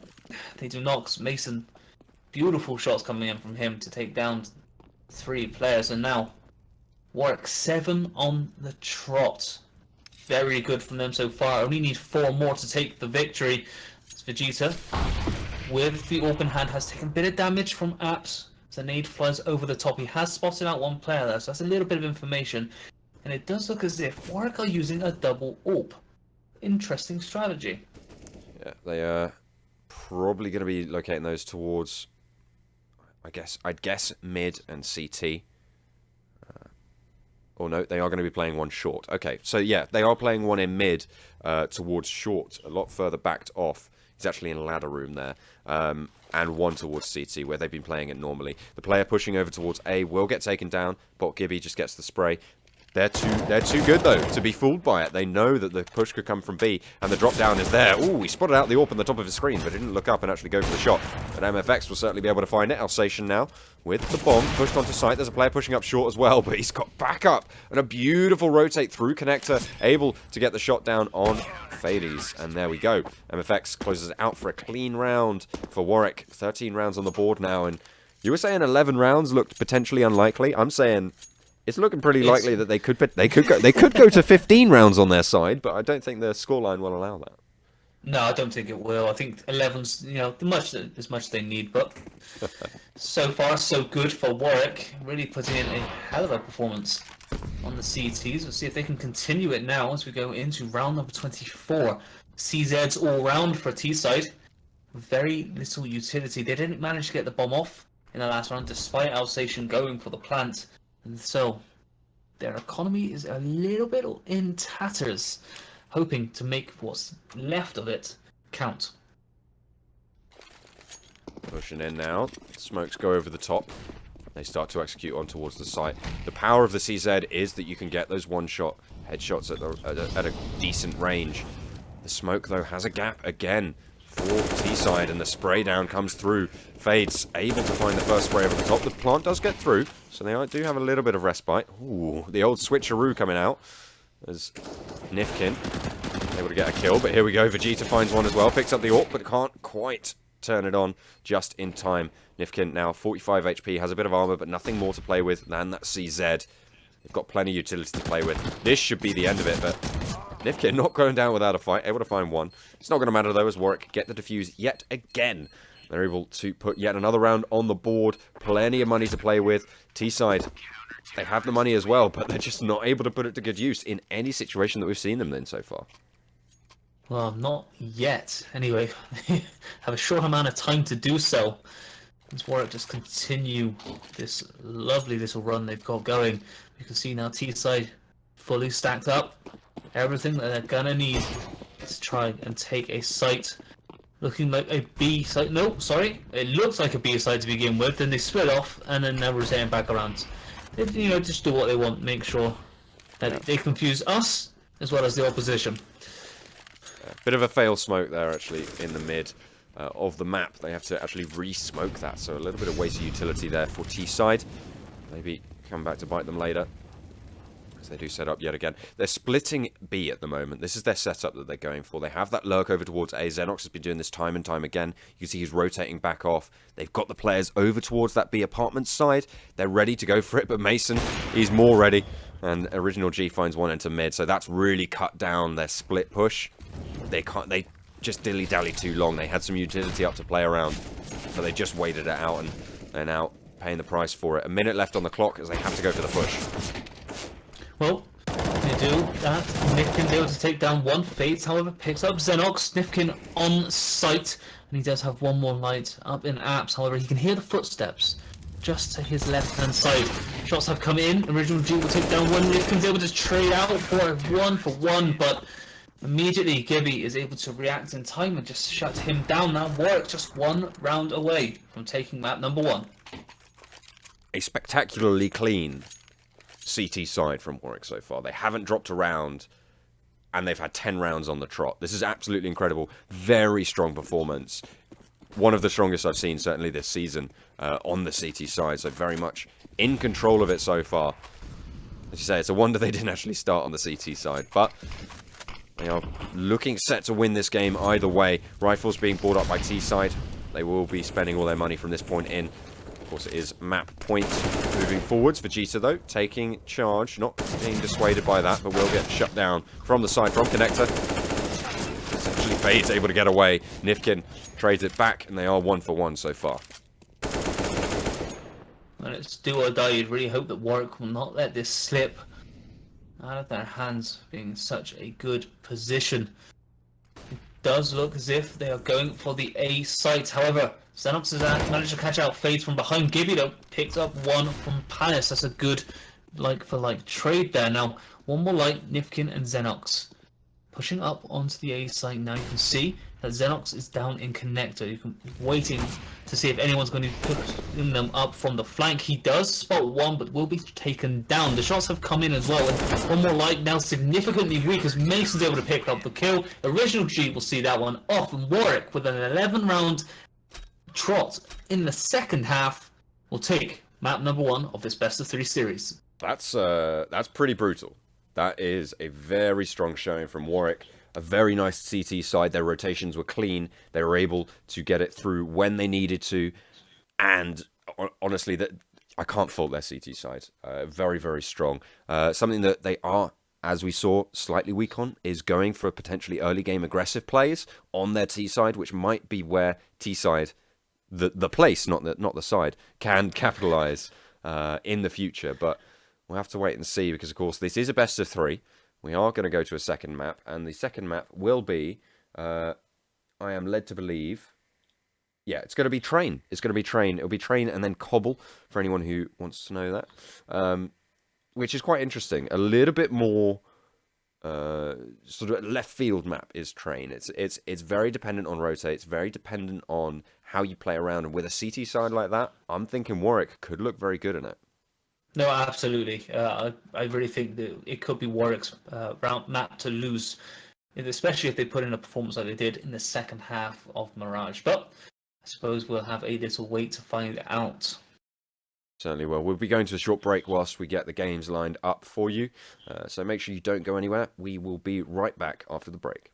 they do not, 'cause Mason, beautiful shots coming in from him to take down 3 players, and now Warwick 7 on the trot. Very good from them so far. Only need 4 more to take the victory. It's Vegeta with the open hand has taken a bit of damage from Apps. The nade flies over the top. He has spotted out 1 player there, so that's a little bit of information. And it does look as if Warwick are using a double AWP. Interesting strategy. Yeah, they are probably going to be locating those towards, I'd guess mid and CT. Or no, they are going to be playing 1 short. Okay, so yeah, they are playing 1 in mid towards short, a lot further backed off. He's actually in ladder room there. And 1 towards CT, where they've been playing it normally. The player pushing over towards A will get taken down. Bot Gibby just gets the spray. They're too good, though, to be fooled by it. They know that the push could come from B, and the drop down is there. Ooh, he spotted out the AWP on the top of his screen, but didn't look up and actually go for the shot. But MFX will certainly be able to find it. Alsatian now with the bomb pushed onto site. There's a player pushing up short as well, but he's got backup and a beautiful rotate through connector, able to get the shot down on Fades. And there we go. MFX closes it out for a clean round for Warwick. 13 rounds on the board now, and you were saying 11 rounds looked potentially unlikely. I'm saying it's looking pretty likely that they could go to 15 rounds on their side, but I don't think the scoreline will allow that. No, I don't think it will. I think 11's, as much as they need, but so far so good for Warwick. Really putting in a hell of a performance on the CTs. We'll see if they can continue it now as we go into round number 24. CZ's all round for T-side. Very little utility. They didn't manage to get the bomb off in the last round, despite Alsatian going for the plant. And so their economy is a little bit in tatters, hoping to make what's left of it count. Pushing in now. Smokes go over the top. They start to execute on towards the site. The power of the CZ is that you can get those one-shot headshots at a decent range. The smoke, though, has a gap again for T-side, and the spray down comes through. Fades able to find the first spray over the top. The plant does get through, so they do have a little bit of respite. Ooh, the old switcheroo coming out as Nifkin able to get a kill, but here we go. Vegeta finds one as well, picks up the AWP, but can't quite turn it on just in time. Nifkin now 45 HP, has a bit of armor, but nothing more to play with than that CZ. They've got plenty of utility to play with. This should be the end of it, but Nifkin not going down without a fight, able to find one. It's not going to matter, though, as Warwick get the defuse yet again. They're able to put yet another round on the board. Plenty of money to play with. T-side, they have the money as well, but they're just not able to put it to good use in any situation that we've seen them in so far. Well, not yet. Anyway, have a short amount of time to do so. As Warwick just continue this lovely little run they've got going. You can see now T-side fully stacked up. Everything that they're gonna need to try and take a site Looking like a B side. No, sorry. It looks like a B side to begin with. Then they split off, and then now rotating back around. They, just do what they want. Make sure that Yeah. they confuse us as well as the opposition. Bit of a fail smoke there, actually, in the mid of the map. They have to actually re-smoke that, so a little bit of waste of utility there for T-side. Maybe come back to bite them later, as they do set up yet again. They're splitting B at the moment. This is their setup that they're going for. They have that lurk over towards A. Xenox has been doing this time and time again. You can see he's rotating back off. They've got the players over towards that B apartment side. They're ready to go for it, but Mason, he's more ready. And Original G finds one into mid, so that's really cut down their split push. They just dilly-dally too long. They had some utility up to play around, but they just waited it out, and they're now paying the price for it. A minute left on the clock as they have to go for the push. Well, they do that. Nifkin's able to take down one. Fates, however, picks up Xenox. Nifkin on site, and he does have one more light up in apps. However, he can hear the footsteps just to his left-hand side. Shots have come in. Original G will take down one. Nifkin's able to trade out for a 1-for-1, but immediately Gibby is able to react in time and just shut him down. Now Warwick just one round away from taking map number 1. A spectacularly clean CT side from Warwick so far. They haven't dropped a round, and they've had 10 rounds on the trot. This is absolutely incredible. Very strong performance. One of the strongest I've seen, certainly this season, on the CT side. So very much in control of it so far. As you say, it's a wonder they didn't actually start on the CT side. But they are looking set to win this game either way. Rifles being brought up by T-side. They will be spending all their money from this point in. Of course, it is map point moving forwards. Vegeta, though, taking charge. Not being dissuaded by that, but will get shut down from the side from Connector. Essentially, Fade's able to get away. Nifkin trades it back, and they are 1-for-1 so far. And it's do or die. You'd really hope that Warwick will not let this slip out of their hands, being in such a good position. It does look as if they are going for the A site. However, Xenox has managed to catch out Fade from behind. Gibby, though, picked up one from Palace. That's a good like-for-like trade there. Now, one more light, Nifkin and Xenox. Pushing up onto the A site now. You can see that Xenox is down in connector. You can waiting to see if anyone's going to be picking them up from the flank. He does spot one, but will be taken down. The shots have come in as well, and one more light now significantly weak as Mason's able to pick up the kill. Original G will see that one off, and Warwick with an 11-round trot in the second half will take map number 1 of this best of 3 series. That's pretty brutal. That is a very strong showing from Warwick. A very nice CT side. Their rotations were clean. They were able to get it through when they needed to. And honestly, that I can't fault their CT side. Very, very strong. Something that they are, as we saw, slightly weak on is going for potentially early game aggressive plays on their T side, which might be where T side, the place, not the side, can capitalize in the future. But we'll have to wait and see, because of course this is a best of 3. We are going to go to a second map, and the second map will be, I am led to believe, yeah, it's going to be Train. It's going to be Train. It'll be Train and then Cobble, for anyone who wants to know that, which is quite interesting. A little bit more sort of left field map is Train. It's very dependent on rotate. It's very dependent on how you play around, and with a CT side like that, I'm thinking Warwick could look very good in it. No, absolutely. I really think that it could be Warwick's round map to lose, especially if they put in a performance like they did in the second half of Mirage. But I suppose we'll have a little wait to find out. Certainly will. We'll be going to a short break whilst we get the games lined up for you. So make sure you don't go anywhere. We will be right back after the break.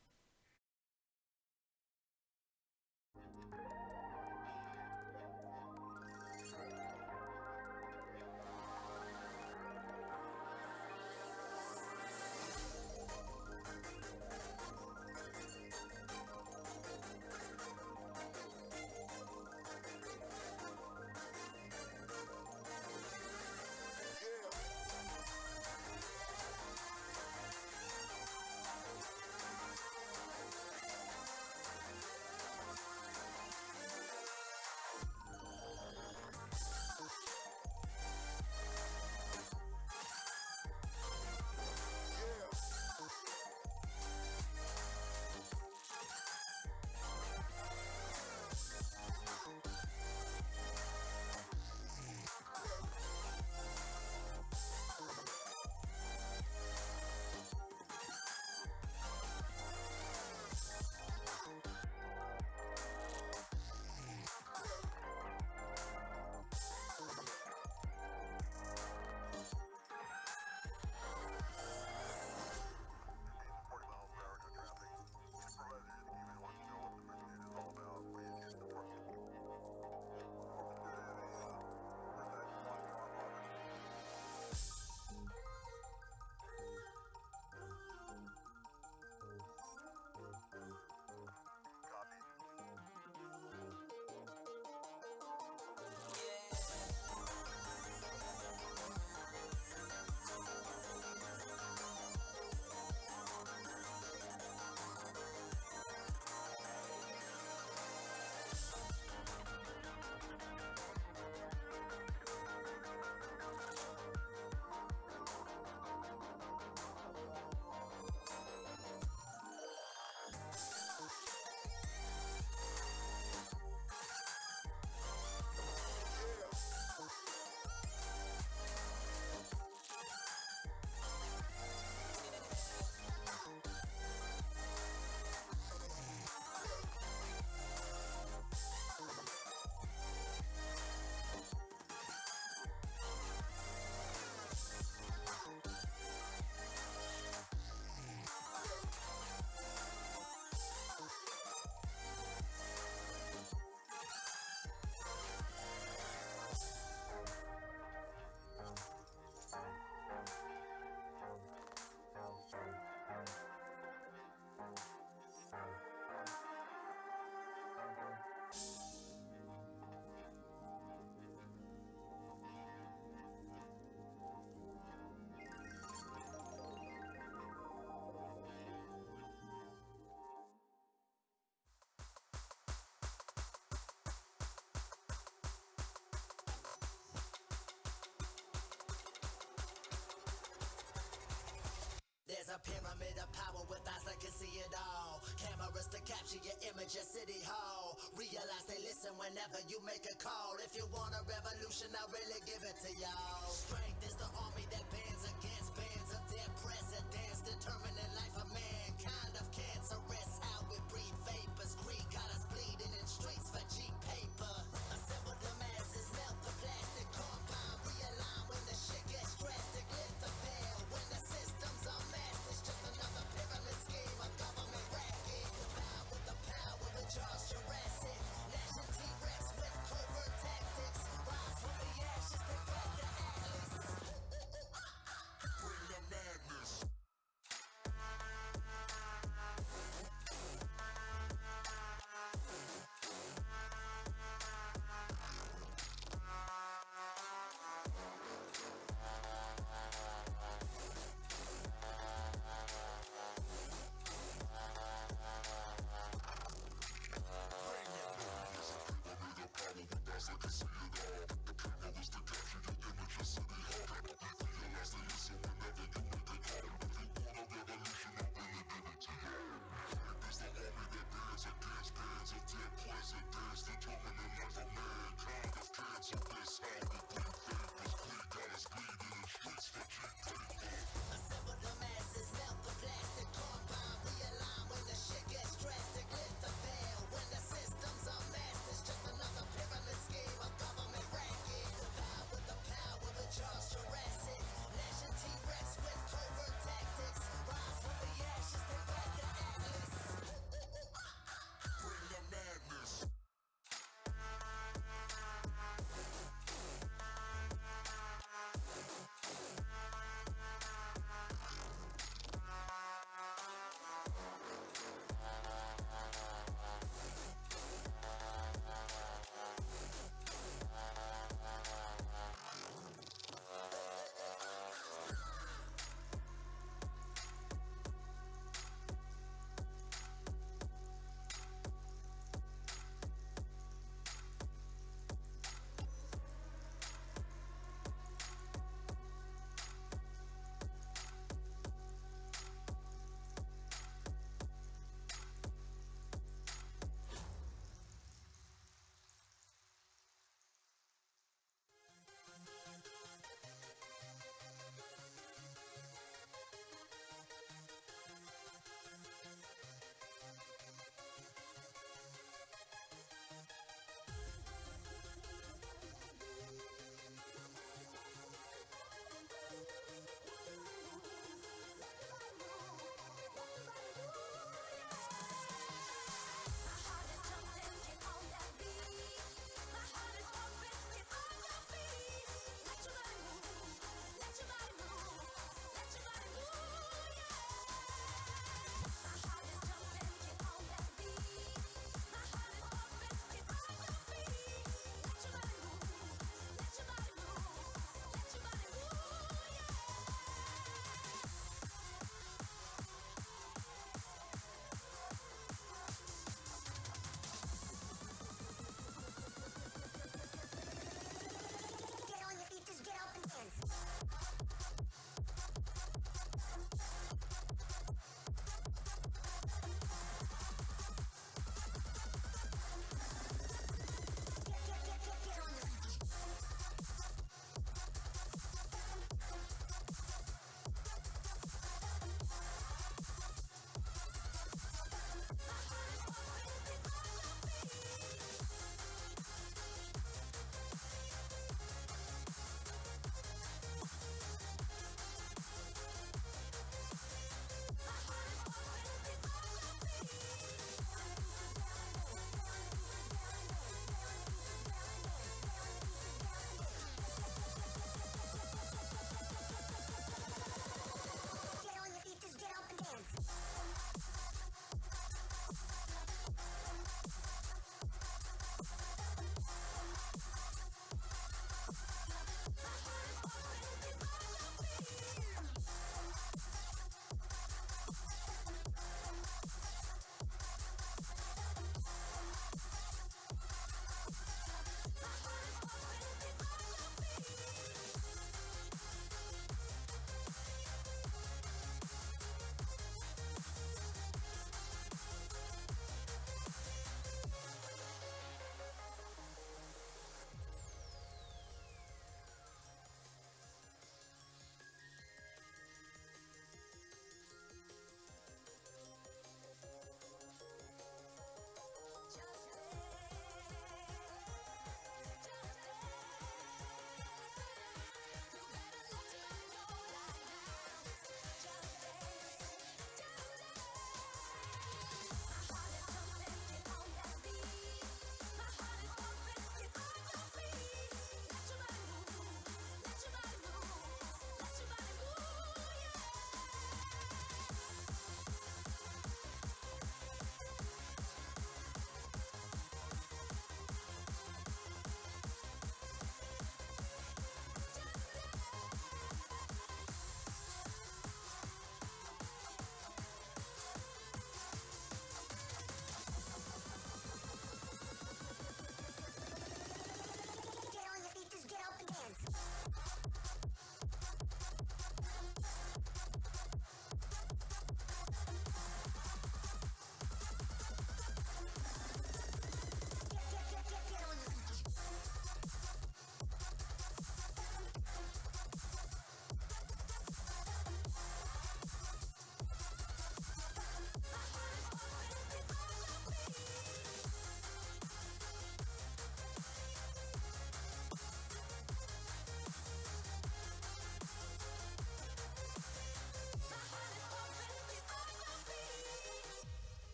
whenever you make a call. If you want a revolution, I really give it to y'all. Strength is the army that bands against bands of dead presidents, determining life of mankind of cancerous. How we breathe vapors, greed got us bleeding in streets for cheap paper. Assemble the masses, melt the plastic, combine, realign when the shit gets drastic. Lift the veil when the systems are masked. It's just another pyramid scheme, a government racket. Combine with the power of Charles Jurassic, Nash and T-Rex with covert tactics. Rise from the ashes, take back the Atlas.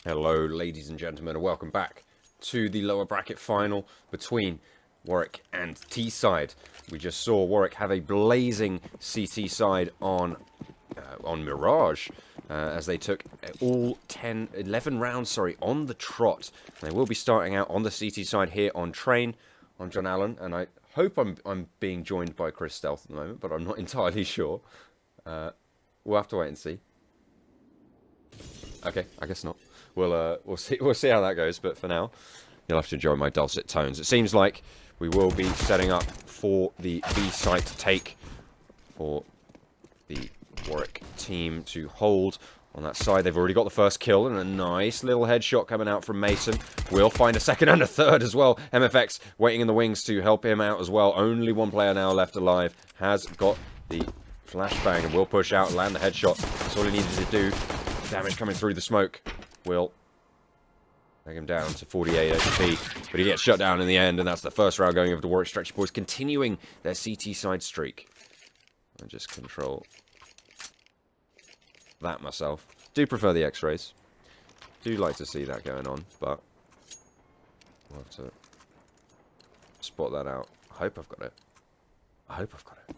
Hello, ladies and gentlemen, and welcome back to the lower bracket final between Warwick and Teesside. We just saw Warwick have a blazing CT side on Mirage as they took all 11 rounds, on the trot. They will be starting out on the CT side here on Train. I'm John Allen, and I hope I'm being joined by Chris Stealth at the moment, but I'm not entirely sure. We'll have to wait and see. Okay, I guess not. We'll see how that goes, but for now, you'll have to enjoy my dulcet tones. It seems like we will be setting up for the B site to take for the Warwick team to hold on that side. They've already got the first kill and a nice little headshot coming out from Mason. We'll find a second and a third as well. MFX waiting in the wings to help him out as well. Only one player now left alive. Has got the flashbang and will push out and land the headshot. That's all he needed to do. Damage coming through the smoke. Will take him down to 48 HP, but he gets shut down in the end, and that's the first round going over to Warwick Stretchy Boys, continuing their CT side streak. I just control that myself. Do prefer the X-rays. Do like to see that going on, but we'll have to spot that out. I hope I've got it. I hope I've got it.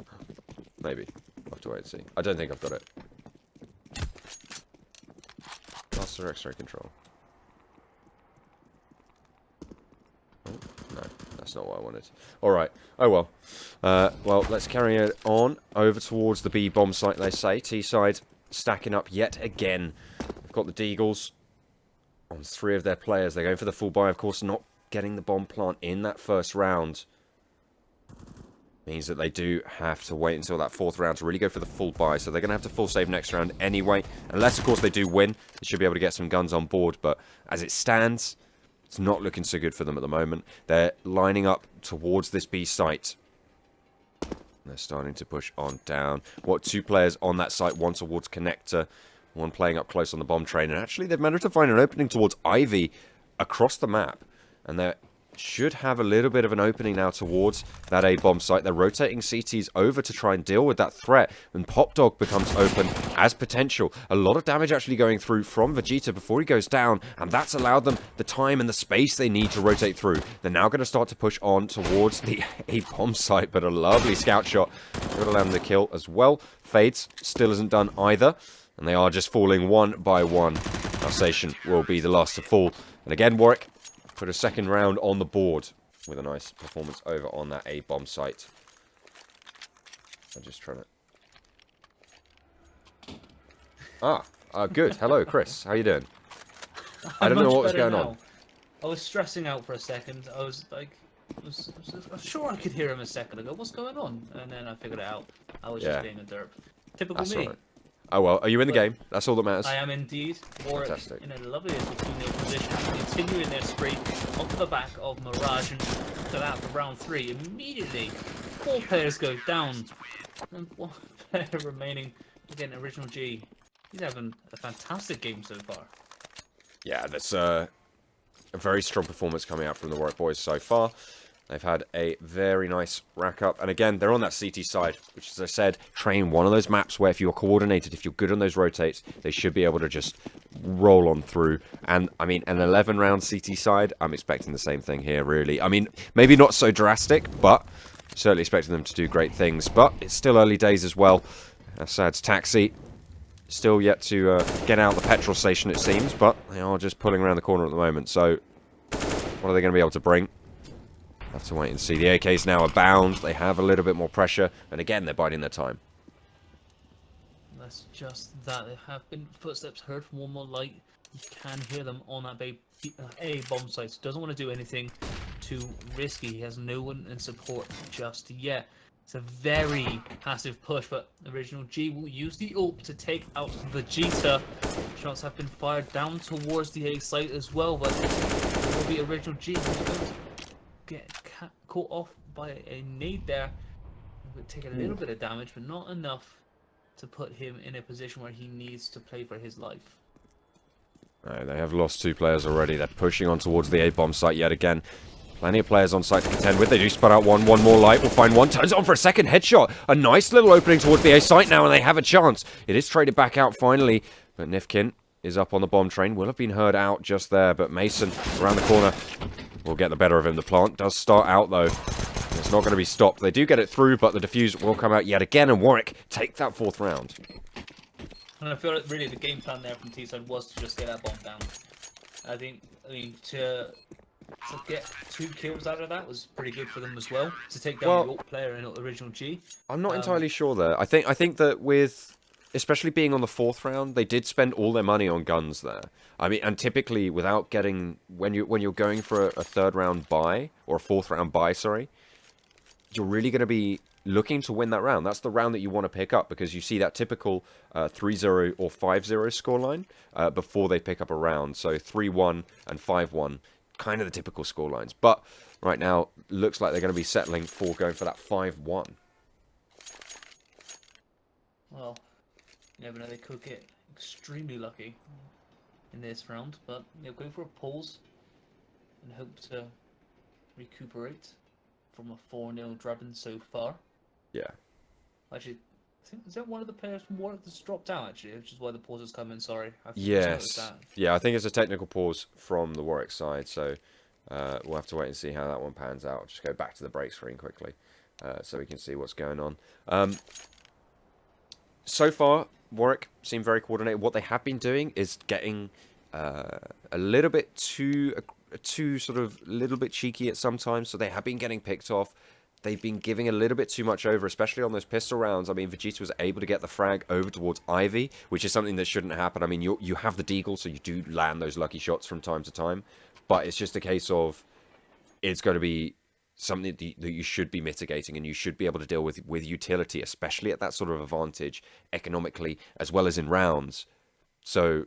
Maybe. We'll have to wait and see. I don't think I've got it. Master X-ray control. Oh, no, that's not what I wanted. Alright, oh well. Well, let's carry it on over towards the B bomb site, they say. T-side stacking up yet again. They've got the Deagles on 3 of their players. They're going for the full buy, of course, not getting the bomb plant in that first round. Means that they do have to wait until that 4th round to really go for the full buy. So they're going to have to full save next round anyway. Unless, of course, they do win. They should be able to get some guns on board. But as it stands, it's not looking so good for them at the moment. They're lining up towards this B site. They're starting to push on down. What, 2 players on that site, one towards Connector, one playing up close on the bomb train. And actually, they've managed to find an opening towards Ivy across the map. And they're should have a little bit of an opening now towards that A bomb site. They're rotating CTs over to try and deal with that threat. And Pop Dog becomes open as potential. A lot of damage actually going through from Vegeta before he goes down. And that's allowed them the time and the space they need to rotate through. They're now going to start to push on towards the A bomb site. But a lovely scout shot would allow them the kill as well. Fades still isn't done either. And they are just falling one by one. Alsatian will be the last to fall. And again, Warwick put a second round on the board with a nice performance over on that A bomb site. I'm just trying to... good. Hello, Chris. How you doing? I don't know what was going on. I was stressing out for a second. I was like, I was sure I could hear him a second ago. What's going on? And then I figured it out. I was just being a derp. Typical me. Right. Oh well, are you in the game? That's all that matters. I am indeed. Warwick Fantastic. In a lovely little 2-0 position, continuing their spree off the back of Mirage, and after that for round 3, immediately 4 players go down, and 1 player remaining. Again, Original G. He's having a fantastic game so far. Yeah, that's a very strong performance coming out from the Warwick boys so far. They've had a very nice rack up. And again, they're on that CT side, which, as I said, Train one of those maps where if you're coordinated, if you're good on those rotates, they should be able to just roll on through. And, I mean, an 11-round CT side, I'm expecting the same thing here, really. I mean, maybe not so drastic, but certainly expecting them to do great things. But it's still early days as well. Assad's Taxi still yet to get out the petrol station, it seems. But they are just pulling around the corner at the moment. So what are they going to be able to bring? Have to wait and see. The AKs now abound. They have a little bit more pressure. And again, they're biding their time. That's just that. There have been footsteps heard from one more light. You can hear them on that A bomb site. Doesn't want to do anything too risky. He has no one in support just yet. It's a very passive push, but Original G will use the ult to take out Vegeta. Shots have been fired down towards the A site as well, but it will be Original G who's going to get caught off by a nade there. It would take a little bit of damage, but not enough to put him in a position where he needs to play for his life. Right, they have lost 2 players already. They're pushing on towards the A-bomb site yet again. Plenty of players on site to contend with. They do spot out one more light. We'll find one. Turns on for a second headshot. A nice little opening towards the A site now, and they have a chance. It is traded back out finally, but Nifkin is up on the bomb train. Will have been heard out just there, but Mason around the corner will get the better of him. The plant does start out, though. It's not going to be stopped. They do get it through, but the defuse will come out yet again, and Warwick take that 4th round. And I feel like really the game plan there from T-side was to just get that bomb down. I mean, to get 2 kills out of that was pretty good for them as well. To take down the York player in original G. I'm not entirely sure there. I think that with, especially being on the 4th round, they did spend all their money on guns there. I mean, and typically without getting, when you're going for a 3rd round buy, or a 4th round buy, sorry, you're really going to be looking to win that round. That's the round that you want to pick up, because you see that typical 3-0 or 5-0 scoreline before they pick up a round. So 3-1 and 5-1, kind of the typical scorelines. But right now, looks like they're going to be settling for going for that 5-1. Well, you never know, they could get extremely lucky in this round, but they'll go for a pause and hope to recuperate from a 4-0 drubbing so far. Yeah. Actually, I think, is that one of the players from Warwick that's dropped out, actually, which is why the pause has come in, sorry. Yes. Yeah, I think it's a technical pause from the Warwick side, so we'll have to wait and see how that one pans out. Just go back to the break screen quickly so we can see what's going on. So far, Warwick seem very coordinated. What they have been doing is getting a little bit too sort of little bit cheeky at sometimes, so they have been getting picked off. They've been giving a little bit too much over, especially on those pistol rounds. I mean, Vegeta was able to get the frag over towards Ivy, which is something that shouldn't happen. I mean, you have the deagle, so you do land those lucky shots from time to time, but it's just a case of it's going to be something that you should be mitigating, and you should be able to deal with utility, especially at that sort of advantage economically as well as in rounds. So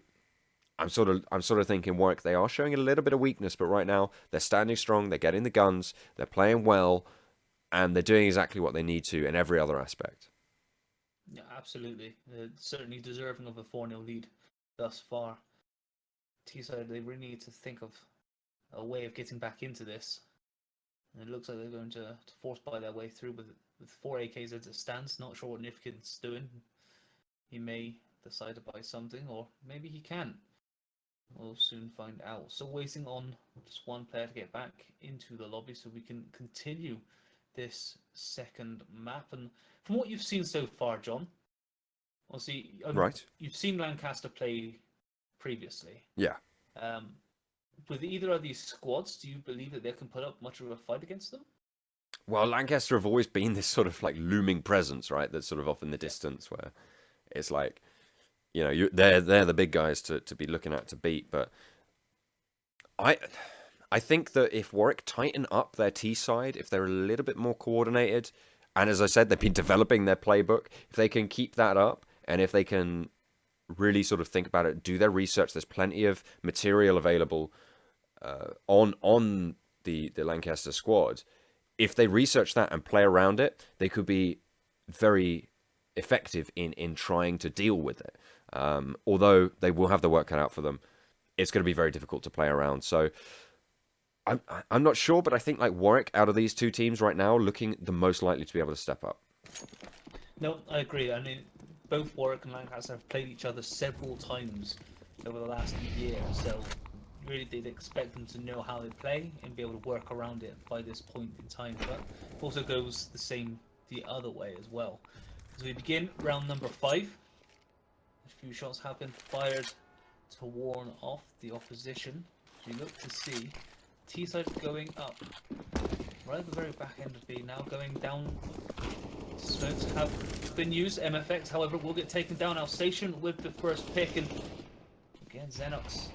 I'm sort of thinking Warwick, they are showing a little bit of weakness, but right now they're standing strong, they're getting the guns, they're playing well, and they're doing exactly what they need to in every other aspect. Yeah, absolutely. They're certainly deserving of a 4-0 lead thus far. T-side, they really need to think of a way of getting back into this. And it looks like they're going to force buy their way through with 4 AKs as it stands. Not sure what Nifkin's doing. He may decide to buy something, or maybe he can. We'll soon find out. So waiting on just one player to get back into the lobby so we can continue this second map. And from what you've seen so far, John, obviously, Right. You've seen Lancaster play previously. Yeah. With either of these squads, do you believe that they can put up much of a fight against them? Well, Lancaster have always been this sort of like looming presence, right? That's sort of off in the distance, where it's like, you know, they're the big guys to be looking at to beat. But I think that if Warwick tighten up their T side, if they're a little bit more coordinated, and as I said, they've been developing their playbook, if they can keep that up, and if they can really sort of think about it, do their research, there's plenty of material available on the Lancaster squad. If they research that and play around it, they could be very effective in trying to deal with it. Although they will have the work cut out for them, it's going to be very difficult to play around. So I'm not sure, but I think like Warwick, out of these two teams right now, looking the most likely to be able to step up. No, I agree. I mean, both Warwick and Lancaster have played each other several times over the last year, so really they'd expect them to know how they play and be able to work around it by this point in time. But it also goes the same the other way as well. As we begin round number 5, a few shots have been fired to warn off the opposition. We look to see T-side going up right at the very back end of B, now going down. Smokes have been used. MFX, however, will get taken down. Alsatian with the first pick, and again Xenox.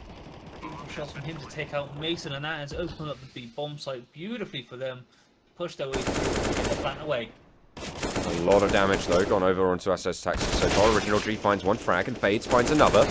Beautiful shots from him to take out Mason, and that has opened up the B bomb site beautifully for them. Pushed their way through, get the plant away. A lot of damage though, gone over onto SS Taxis so far. Original G finds one frag and Fades finds another.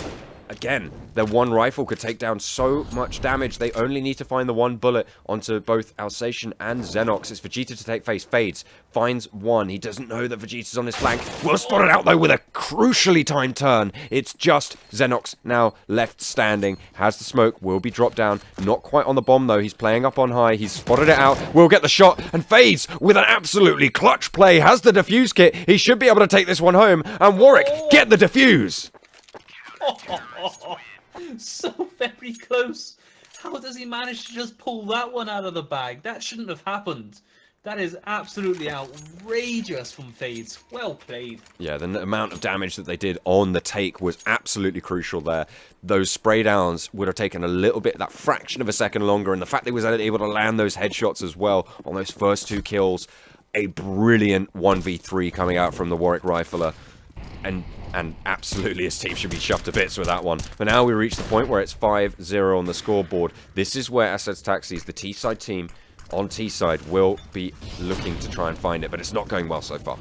Again, their one rifle could take down so much damage. They only need to find the one bullet onto both Alsatian and Xenox. It's Vegeta to take face. Fades finds one. He doesn't know that Vegeta's on his flank. Will spot it out though with a crucially timed turn. It's just Xenox now left standing. Has the smoke. Will be dropped down. Not quite on the bomb though. He's playing up on high. He's spotted it out. Will get the shot. And Fades with an absolutely clutch play. Has the defuse kit. He should be able to take this one home. And Warwick get the defuse. So very close. How does he manage to just pull that one out of the bag? That shouldn't have happened. That is absolutely outrageous from Fades. Well played. Yeah, the amount of damage that they did on the take was absolutely crucial there. Those spray downs would have taken a little bit, that fraction of a second longer, and the fact they was able to land those headshots as well on those first 2 kills, a brilliant 1v3 coming out from the Warwick Rifler, and absolutely his team should be shoved to bits with that one. But now we reach the point where it's 5-0 on the scoreboard. This is where Assets Taxis, the T-side team, on T-side will be looking to try and find it, but it's not going well so far.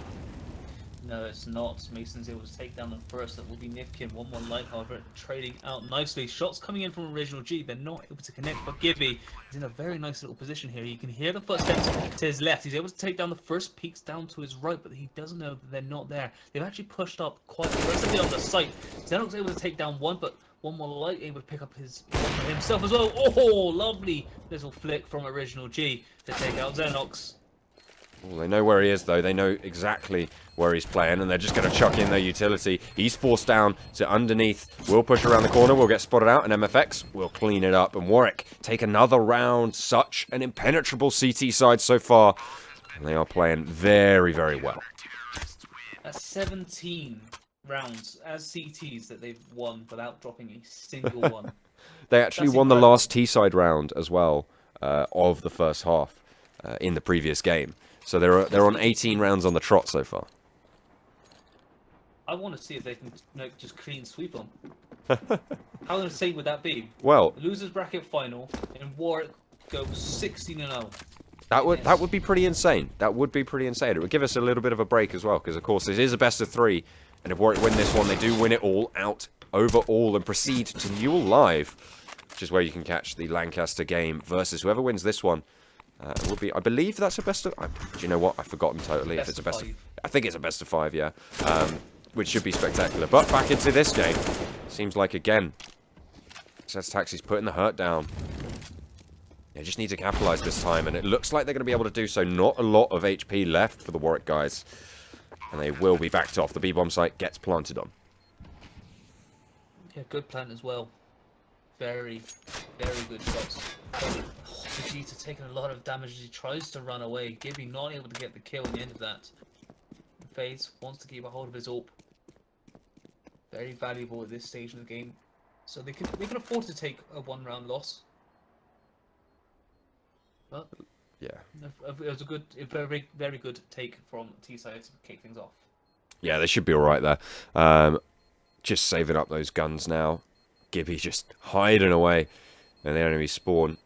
No, it's not. Mason's able to take down the first. That will be Nifkin. 1-1 light, however, trading out nicely. Shots coming in from Original G. They're not able to connect, but Gibby is in a very nice little position here. You can hear the footsteps to his left. He's able to take down the first, peeks down to his right, but he doesn't know that they're not there. They've actually pushed up quite aggressively on the site. Xenox able to take down one, but 1-1 light able to pick up his himself as well. Oh, lovely little flick from Original G to take out Xenox. Well, they know where he is, though. They know exactly where he's playing, and they're just going to chuck in their utility. He's forced down to underneath. We'll push around the corner. We'll get spotted out, and MFX will clean it up. And Warwick take another round. Such an impenetrable CT side so far. And they are playing very, very well. That's 17 rounds as CTs that they've won without dropping a single one. They actually That's won the incredible. last T-side round as well of the first half in the previous game. So they're on 18 rounds on the trot so far. I want to see if they can just clean sweep them. How insane would that be? Well, Losers bracket final and Warwick go 16-0. that would be pretty insane. That would be pretty insane. It would give us a little bit of a break as well, because of course it is a best of 3, and if Warwick win this one, they do win it all out over all and proceed to NUEL Live, which is where you can catch the Lancaster game versus whoever wins this one. Will be, I believe that's a best of. Do you know what? I've forgotten totally if it's a best of. I think it's a best of 5, yeah. Which should be spectacular. But back into this game, seems like again, Assets Taxi's putting the hurt down. They just need to capitalize this time, and it looks like they're going to be able to do so. Not a lot of HP left for the Warwick guys, and they will be backed off. The B-bomb site gets planted on. Yeah, good plant as well. Very, very good shots. Vegeta taking a lot of damage as he tries to run away. Gibby not able to get the kill at the end of that. FaZe wants to keep a hold of his AWP. Very valuable at this stage in the game. So they can afford to take a 1-round loss. But Yeah. it was a very, very good take from T-side to kick things off. Yeah, they should be alright there. Just saving up those guns now. Gibby just hiding away, and the enemy spawn.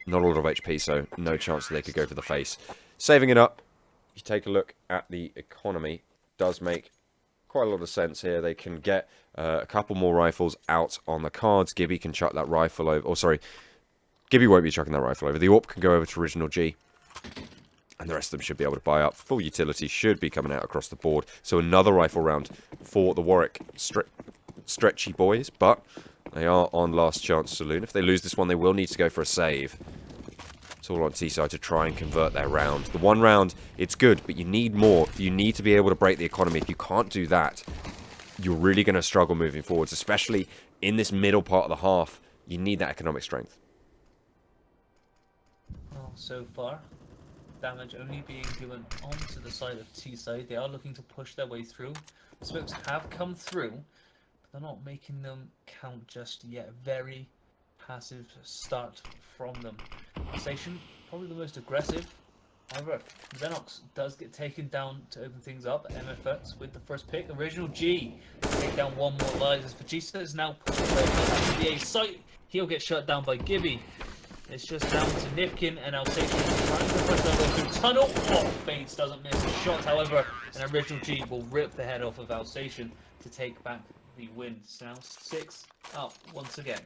Not a lot of HP, so no chance that they could go for the face. Saving it up. If you take a look at the economy, does make quite a lot of sense here. They can get a couple more rifles out on the cards. Gibby can chuck that rifle over. Oh, sorry. Gibby won't be chucking that rifle over. The AWP can go over to Original G. And the rest of them should be able to buy up. Full utility should be coming out across the board. So another rifle round for the Warwick stretchy boys. But they are on last chance saloon. If they lose this one, they will need to go for a save. It's all on T-side to try and convert their round. The 1 round, it's good, but you need more. You need to be able to break the economy. If you can't do that, you're really going to struggle moving forwards, especially in this middle part of the half. You need that economic strength. Well, so far, damage only being given onto the side of T-side. They are looking to push their way through. The smokes have come through, but they're not making them count just yet. Very passive start from them. Station, probably the most aggressive. However, Xenox does get taken down to open things up. MFX with the first pick. Original G take down 1 more lives. As Vegeta is now pushed to the A site, he'll get shut down by Gibby. It's just down to Nifkin and Alsatian trying to push their way through tunnel. Oh, Fates doesn't miss the shot, however, and Original G will rip the head off of Alsatian to take back the win. So now 6 up once again.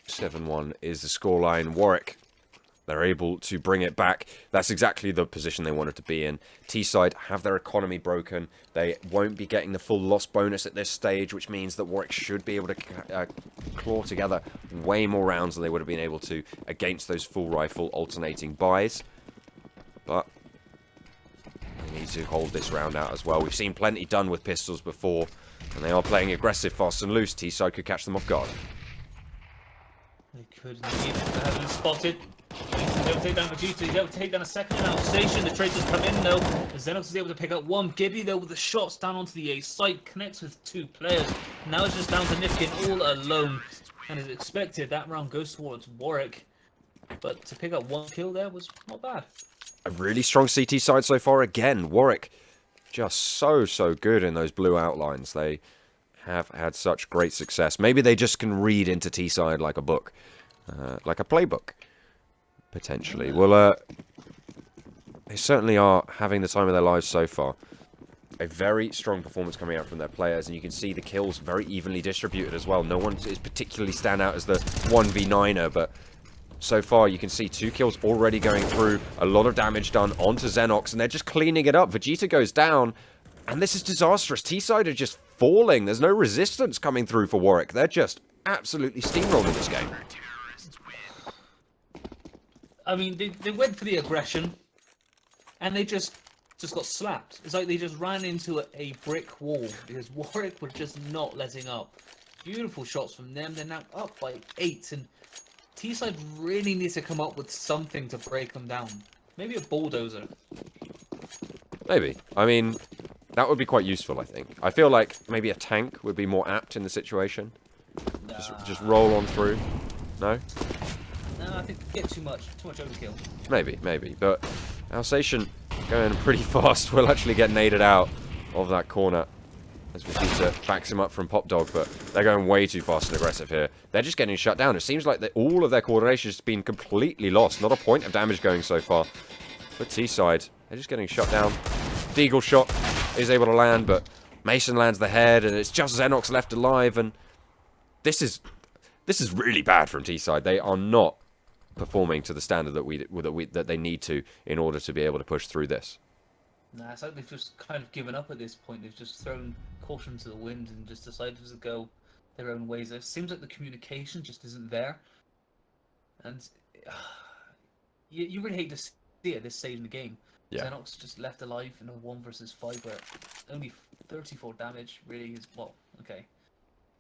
7-1 is the scoreline. Warwick, they're able to bring it back. That's exactly the position they wanted to be in. T-side have their economy broken. They won't be getting the full loss bonus at this stage, which means that Warwick should be able to claw together way more rounds than they would have been able to against those full rifle alternating buys. But they need to hold this round out as well. We've seen plenty done with pistols before. And they are playing aggressive, fast and loose. T-side could catch them off guard. They could indeed. They have been spotted. They'll take down Vegeta. They'll take down a second now. Station. The traders come in though. Xenox is able to pick up one. Gibby though with the shots down onto the A site. Connects with 2 players. Now it's just down to Nifkin all alone. And as expected, that round goes towards Warwick. But to pick up 1 kill there was not bad. A really strong CT side so far again. Warwick just so good in those blue outlines. They have had such great success. Maybe they just can read into T-side like a book. Like a playbook. Potentially. Well, they certainly are having the time of their lives so far. A very strong performance coming out from their players, and you can see the kills very evenly distributed as well. No one is particularly stand out as the 1v9er, but so far you can see 2 kills already going through, a lot of damage done onto Xenox, and they're just cleaning it up. Vegeta goes down, and this is disastrous. T-side are just falling. There's no resistance coming through for Warwick. They're just absolutely steamrolling this game. I mean, they went for the aggression, and they just got slapped. It's like they just ran into a brick wall, because Warwick were just not letting up. Beautiful shots from them. They're now up by 8, and T-side really needs to come up with something to break them down. Maybe a bulldozer. Maybe. I mean, that would be quite useful, I think. I feel like maybe a tank would be more apt in the situation. Nah. Just roll on through. No? No, I think get too much overkill. Maybe. But Alsatian going pretty fast will actually get naded out of that corner as Vegeta backs him up from Pop Dog, but they're going way too fast and aggressive here. They're just getting shut down. It seems like all of their coordination has been completely lost. Not a point of damage going so far. But T-side, they're just getting shut down. Deagle shot is able to land, but Mason lands the head, and it's just Xenox left alive, and this is really bad from T-side. They are not performing to the standard that they need to in order to be able to push through this. Nah, it's like they've just kind of given up at this point. They've just thrown caution to the wind and just decided to go their own ways. It seems like the communication just isn't there, and you really hate to see it at this stage in the game. Yeah. Xenox just left alive in a 1 versus 5 where only 34 damage really is, well, okay,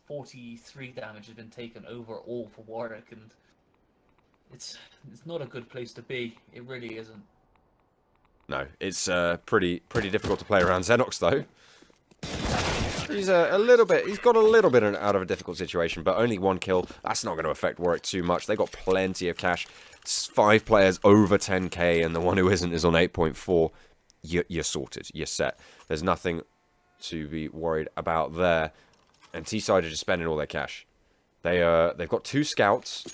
43 damage has been taken overall for Warwick, and it's not a good place to be. It really isn't. No, it's pretty difficult to play around Xenox though. He's he's got a little bit out of a difficult situation, but only 1 kill. That's not going to affect Warwick too much. They got plenty of cash. It's 5 players over 10k, and the one who isn't is on 8.4. You're sorted. You're set. There's nothing to be worried about there. And T-side are just spending all their cash. They've got 2 scouts,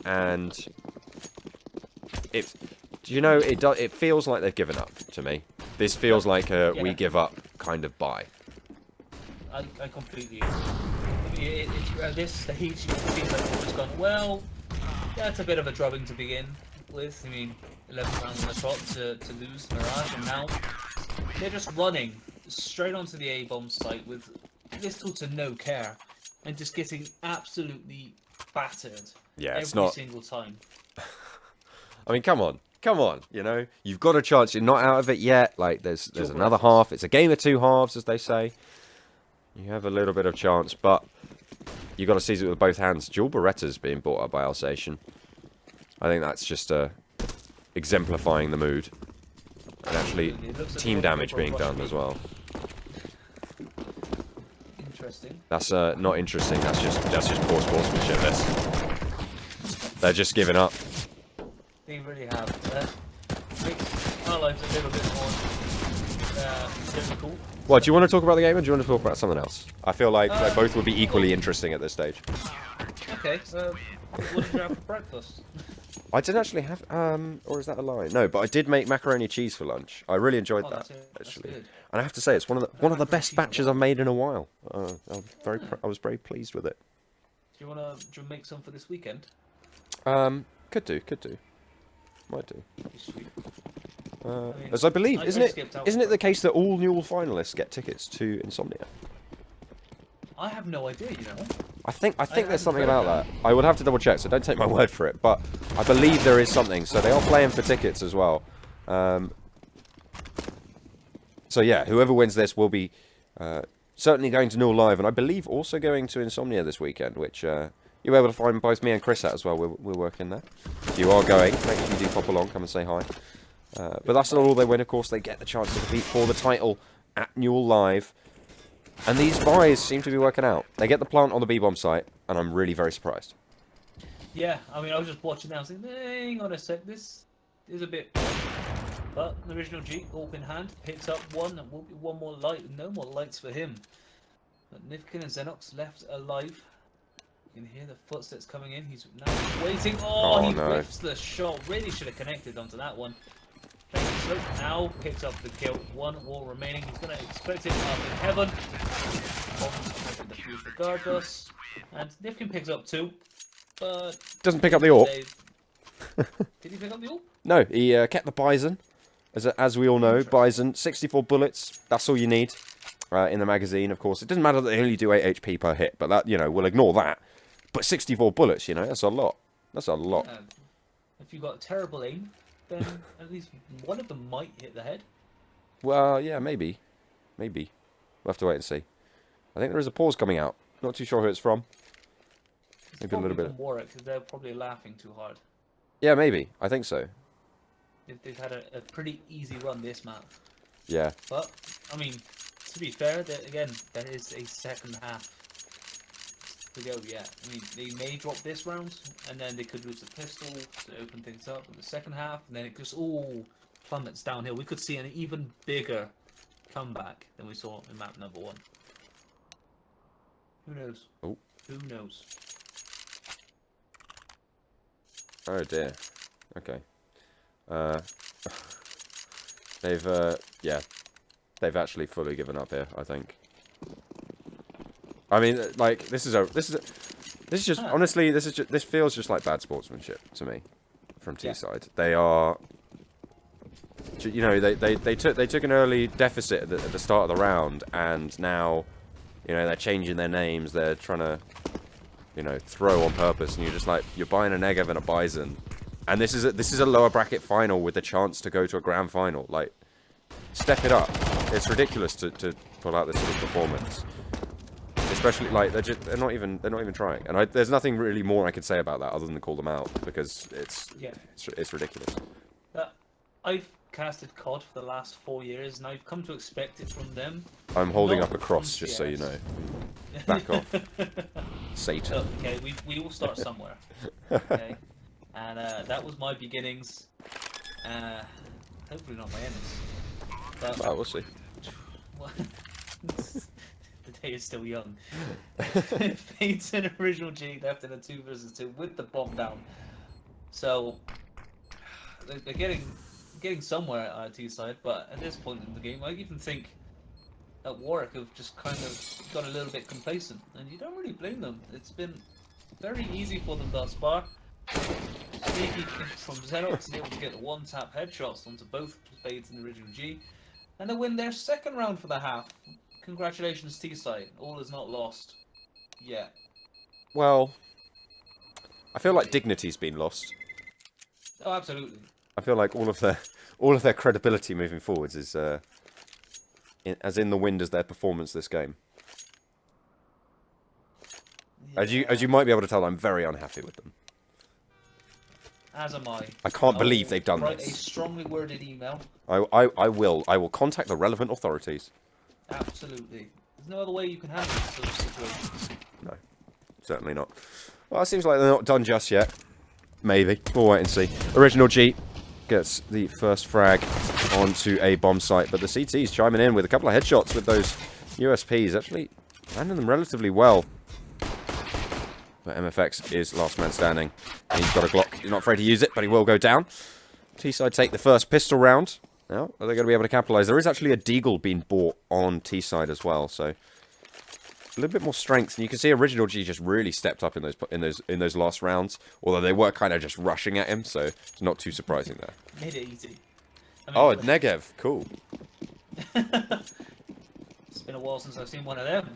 and it feels like they've given up to me. This feels like a we give up kind of buy. I completely agree. I mean, at this stage, it seems like it's just gone, well, that's a bit of a drubbing to begin with. I mean, 11 rounds on the trot to lose Mirage, and now they're just running straight onto the A-bomb site with little to no care, and just getting absolutely battered every single time. I mean, come on, you know, you've got a chance. You're not out of it yet. Like, there's another half. It's a game of 2 halves, as they say. You have a little bit of chance, but you got to seize it with both hands. Dual Beretta's being brought up by Alsatian. I think that's just exemplifying the mood, and actually team damage being done as well. Interesting. That's not interesting. That's just poor sportsmanship. They're just giving up. They really have. Makes our lives a little bit more difficult. What, do you want to talk about the game, or do you want to talk about something else? I feel like they both would be equally interesting at this stage. Okay, what did you have for breakfast? I didn't actually have, or is that a lie? No, but I did make macaroni cheese for lunch. I really enjoyed that, actually. And I have to say, it's one of the best batches I've made in a while. I was very pleased with it. Do you want to make some for this weekend? Could do. Might do. As I believe, isn't it the case that all NUEL finalists get tickets to Insomnia? I have no idea, you know. I think there's something about that. I would have to double check, so don't take my word for it. But I believe there is something. So they are playing for tickets as well. So yeah, whoever wins this will be certainly going to NUEL Live, and I believe also going to Insomnia this weekend, which you'll be able to find both me and Chris at as well. We're working there. If you are going, make sure you do pop along, come and say hi. But that's not all they win, of course. They get the chance to compete for the title at NUEL Live. And these buys seem to be working out. They get the plant on the B-bomb site, and I'm really very surprised. Yeah, I mean, I was just watching now, I was thinking, hang on a sec, this is a bit... But the original G, AWP in hand, picks up one, and will be one more light, no more lights for him. But Nifkin and Xenox left alive. You can hear the footsteps coming in, he's now waiting. Oh, he no. whiffs the shot, really should have connected onto that one. So now picks up the kill, one wall remaining, he's going to expect it up in heaven. Bombs the fuse regardless. And Nifkin picks up two, but... Doesn't pick up the AWP. Did he pick up the AWP? No, he kept the Bison. As we all know, Bison, 64 bullets, that's all you need in the magazine, of course. It doesn't matter that they only do 8 HP per hit, but that, you know, we'll ignore that. But 64 bullets, you know, that's a lot. That's a lot. If you've got terrible aim, then at least one of them might hit the head. Well, yeah, maybe. Maybe. We'll have to wait and see. I think there is a pause coming out. Not too sure who it's from. It's Maybe a little bit. from Warwick, because they're probably laughing too hard. Yeah, maybe. I think so. They've had a pretty easy run this map. Yeah. But, I mean, to be fair, again, there is a second half to go yet. I mean, they may drop this round, and then they could lose the pistol to open things up in the second half, and then it just all plummets downhill. We could see an even bigger comeback than we saw in map number 1. Who knows? Oh. Who knows? Oh dear. Okay. Yeah, they've actually fully given up here, I think. I mean, like, this is just, honestly, this feels just like bad sportsmanship to me, from T-side. They are, you know, they took an early deficit at the start of the round, and now, you know, they're changing their names, they're trying to, you know, throw on purpose, and you're just like, you're buying a Negev and a Bison. And this is a lower bracket final with the chance to go to a grand final. Like, step it up. It's ridiculous to pull out this sort of performance. Especially, like, they're not even trying. And there's nothing really more I could say about that other than call them out, because it's ridiculous. I've casted COD for the last 4 years, and I've come to expect it from them. I'm holding Not up a cross, from just so you CS. know. Back off. Satan. Okay, we all start somewhere. Okay. And that was my beginnings. Hopefully not my endings. But Well, we'll see. the day is still young. Fates in original G left in a 2 versus 2 with the bomb down. So they're getting somewhere at T-side, but at this point in the game, I even think that Warwick have just kind of got a little bit complacent, and you don't really blame them. It's been very easy for them thus far. Sneaky from Xenox, able to get the one-tap headshots onto both Fades and original G, and they win their second round for the half. Congratulations, T-side. All is not lost yet. Well, I feel like dignity's been lost. Oh, absolutely. I feel like all of their credibility moving forwards is as in the wind as their performance this game. Yeah. As you might be able to tell, I'm very unhappy with them. As am I. I can't believe will they've done write this. a strongly worded email. I will contact the relevant authorities. Absolutely. There's no other way you can handle this sort of situation. No, certainly not. Well, it seems like they're not done just yet. Maybe. We'll wait and see. Original G gets the first frag onto a bomb site, but the CT's chiming in with a couple of headshots with those USPs, actually landing them relatively well. But MFX is last man standing. He's got a Glock. He's not afraid to use it, but he will go down. T-side take the first pistol round. Now, are they going to be able to capitalise? There is actually a Deagle being bought on T-side as well, so a little bit more strength. And you can see Original G just really stepped up in those last rounds, although they were kind of just rushing at him, so it's not too surprising there. Made it easy. I mean, Oh, Negev, cool. It's been a while since I've seen one of them.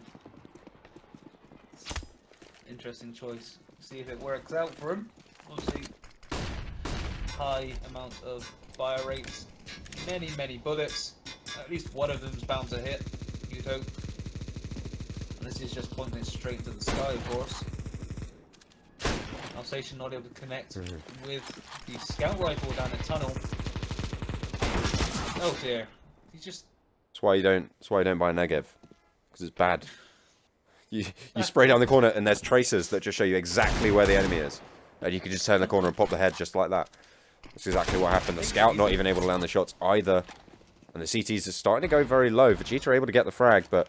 Interesting choice. See if it works out for him. Obviously, high amount of fire rates, many bullets. At least one of them's bound to hit. You'd hope. This is just pointing it straight to the sky, of course. Alsatian not able to connect with the scout rifle down the tunnel. Oh dear. He's just... That's why you don't buy a Negev, because it's bad. You spray down the corner and there's tracers that just show you exactly where the enemy is, and you can just turn the corner and pop the head just like that. That's exactly what happened. The scout not even able to land the shots either, and the CTs are starting to go very low. Vegeta are able to get the frag, but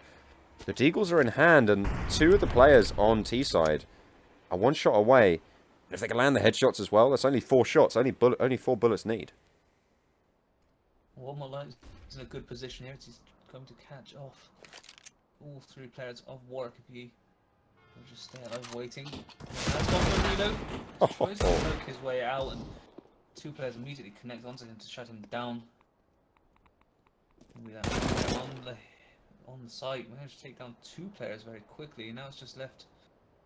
the Deagles are in hand, and two of the players on T side are one shot away. And if they can land the headshots as well, that's only 4 shots. Only 4 bullets need. One more line is in a good position here. He's going to catch off all 3 players of Warwick if he will just stay alive waiting. That's one for Nilo. Tries to poke his way out, and 2 players immediately connect onto him to shut him down. With that on the site, we managed to take down 2 players very quickly. Now it's just left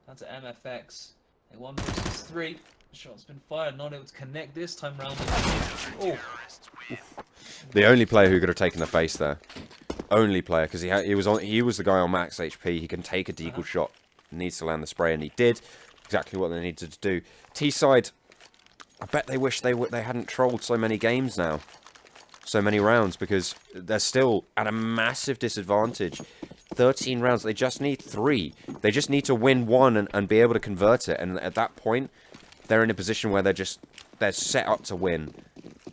down to MFX. 1 versus 3. The shot's been fired, not able to connect this time round. Oh. The only player who could have taken the face there. Only player, because he was the guy on max HP. He can take a deagle shot. Needs to land the spray, and he did exactly what they needed to do. T side, I bet they wish they hadn't trolled so many games now, so many rounds, because they're still at a massive disadvantage. 13 rounds. They just need 3. They just need to win 1 and be able to convert it. And at that point, they're in a position where they're set up to win.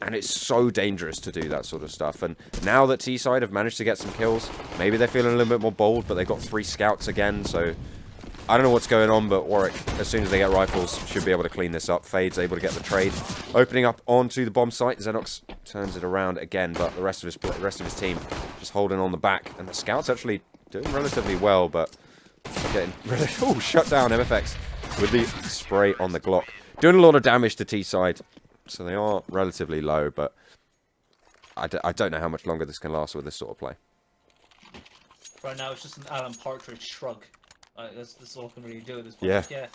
And it's so dangerous to do that sort of stuff. And now that T-side have managed to get some kills, maybe they're feeling a little bit more bold, but they've got 3 scouts again, so I don't know what's going on, but Warwick, as soon as they get rifles, should be able to clean this up. Fade's able to get the trade. Opening up onto the bomb site, Xenox turns it around again, but the rest of his team just holding on the back. And the scouts actually doing relatively well, but getting shut down MFX with the spray on the Glock. Doing a lot of damage to T-side. So they are relatively low, but I don't know how much longer this can last with this sort of play. Right now, it's just an Alan Partridge shrug. That's all I can really do at this point. Yeah. Yeah,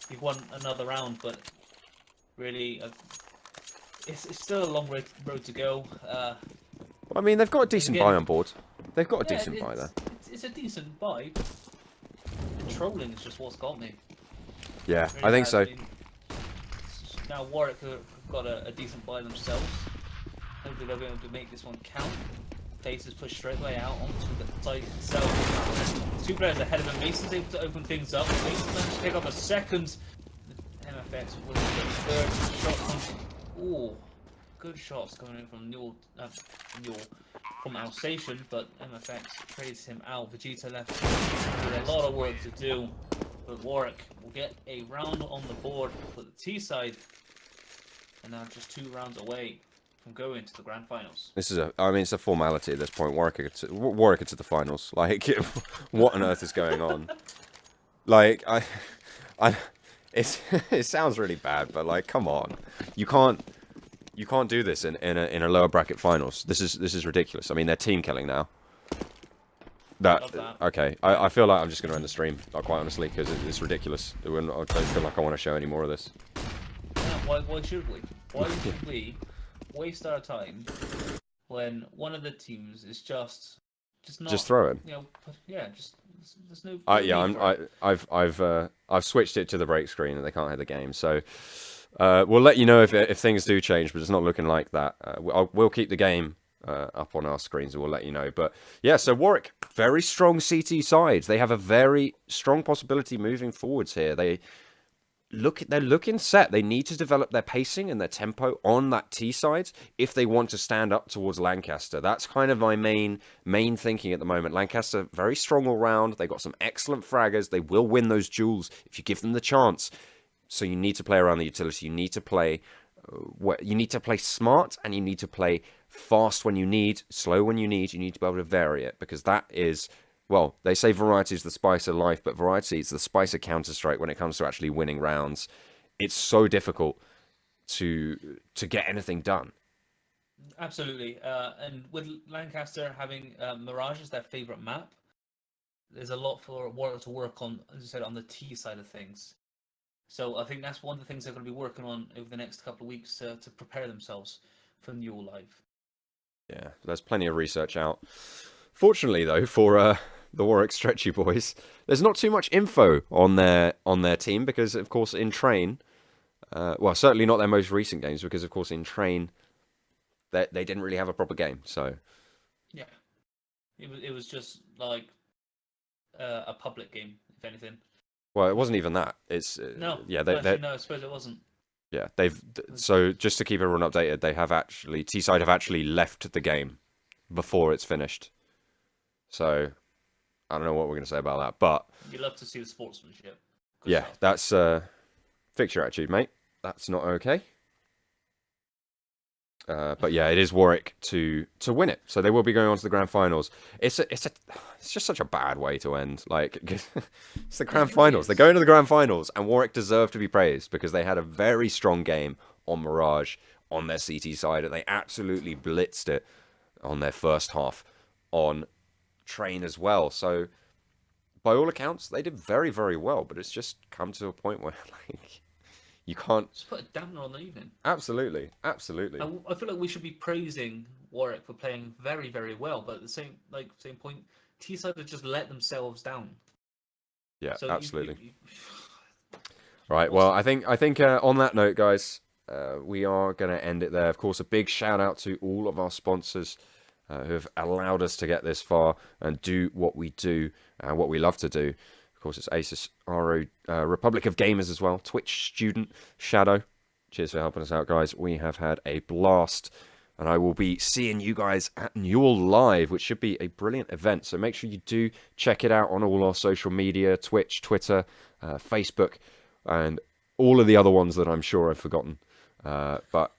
you've won another round, but really, it's still a long road to go. I mean, they've got a decent again, buy on board. They've got a decent buy there. It's a decent buy. The trolling is just what's got me. Yeah, Really I think bad. so. I mean, now Warwick have got a decent buy themselves. Hopefully they'll be able to make this one count. Face is pushed straight away out onto the site itself. 2 players ahead of him. Mason's able to open things up. Mason's managed to pick up a second. MFX with the 3rd shot. Ooh, good shots coming in from Newell, from Alsatian, but MFX trades him out. Vegeta left with a lot of work to do. But Warwick will get a round on the board for the T side, and now just 2 rounds away from going to the grand finals. This is it's a formality at this point. Warwick are to the finals. Like, what on earth is going on? Like, it sounds really bad, but like, come on, you can't do this in a lower bracket finals. This is ridiculous. I mean, they're team killing now. Love that. Okay, I feel like I'm just going to end the stream, quite honestly, because it's ridiculous. I don't feel like I want to show any more of this. Yeah, why should we? Why should we waste our time when one of the teams is just not throw it? You know, yeah, there's no. I've switched it to the break screen and they can't hear the game, so we'll let you know if things do change, but it's not looking like that. We'll keep the game up on our screens and we'll let you know. But yeah, so Warwick, very strong CT sides. They have a very strong possibility moving forwards here. They're looking set. They need to develop their pacing and their tempo on that T side if they want to stand up towards Lancaster. That's kind of my main thinking at the moment. Lancaster, very strong all round. They got some excellent fraggers. They will win those duels if you give them the chance. So you need to play around the utility. You need to play smart, and you need to play fast when you need, slow when you need. You need to be able to vary it, because that is, well, they say variety is the spice of life, but variety is the spice of Counter-Strike when it comes to actually winning rounds. It's so difficult to get anything done. Absolutely, and with Lancaster having Mirage as their favourite map, there's a lot for Warwick to work on, as you said, on the T side of things. So I think that's one of the things they're going to be working on over the next couple of weeks to prepare themselves for NUEL Live. Yeah, there's plenty of research out. Fortunately, though, for the Warwick Stretchy Boys. There's not too much info on their team because, of course, in Train, well, certainly not their most recent games because, of course, in Train, they didn't really have a proper game. So Yeah, it was just like a public game, if anything. well, it wasn't even that. It's No, yeah, actually, no, I suppose it wasn't. yeah, so just to keep everyone updated, they have actually Teesside have actually left the game before it's finished. So I don't know what we're gonna say about that, but You love to see the sportsmanship. Good yeah, stuff. that's fix your attitude, mate. That's not okay. But yeah, it is Warwick to win it, so they will be going on to the grand finals. It's just such a bad way to end. Like it's the grand it really finals. They're is. going to the grand finals, and Warwick deserve to be praised because they had a very strong game on Mirage on their CT side, and they absolutely blitzed it on their first half on Train as well. So by all accounts, they did very, very well. But it's just come to a point where like you can't. Just put a dampener on the evening. Absolutely. I feel like we should be praising Warwick for playing very, very well, but at the same point, Teesside have just let themselves down. Yeah, So absolutely. Right. Well, I think on that note, guys, we are going to end it there. Of course, a big shout out to all of our sponsors who have allowed us to get this far and do what we do and what we love to do. Of course, it's Asus RO, Republic of Gamers as well, Twitch Student, Shadow. Cheers for helping us out, guys. We have had a blast. And I will be seeing you guys at NUEL Live, which should be a brilliant event. So make sure you do check it out on all our social media, Twitch, Twitter, Facebook, and all of the other ones that I'm sure I've forgotten. But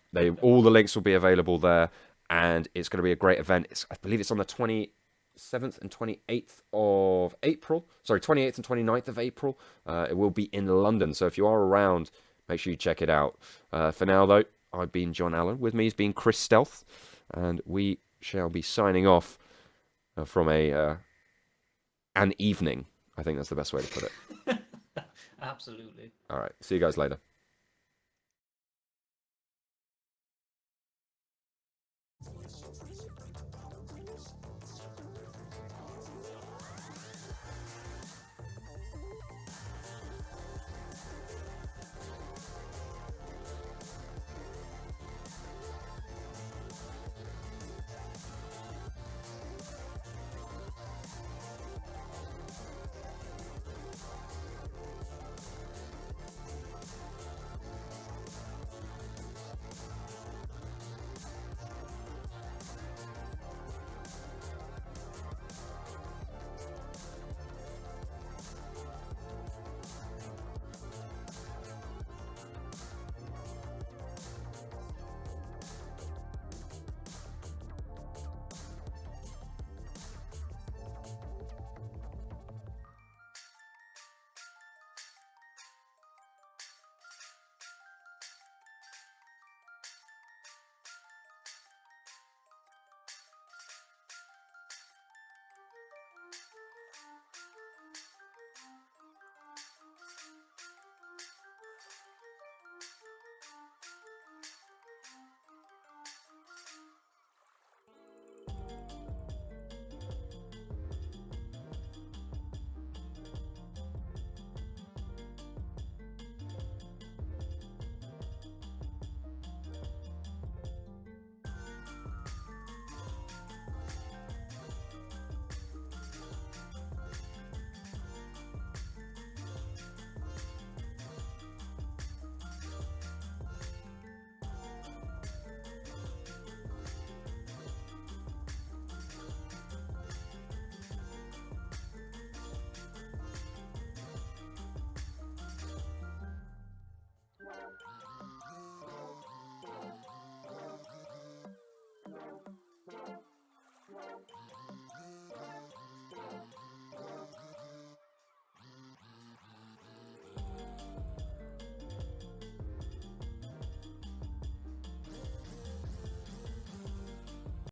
all the links will be available there. And it's going to be a great event. I believe it's on the 27th and 28th of April. Sorry, 28th and 29th of April. It will be in London. So if you are around, make sure you check it out. For now, though, I've been John Allen. With me has been Chris Stealth. And we shall be signing off from an evening. I think that's the best way to put it. Absolutely. All right. See you guys later.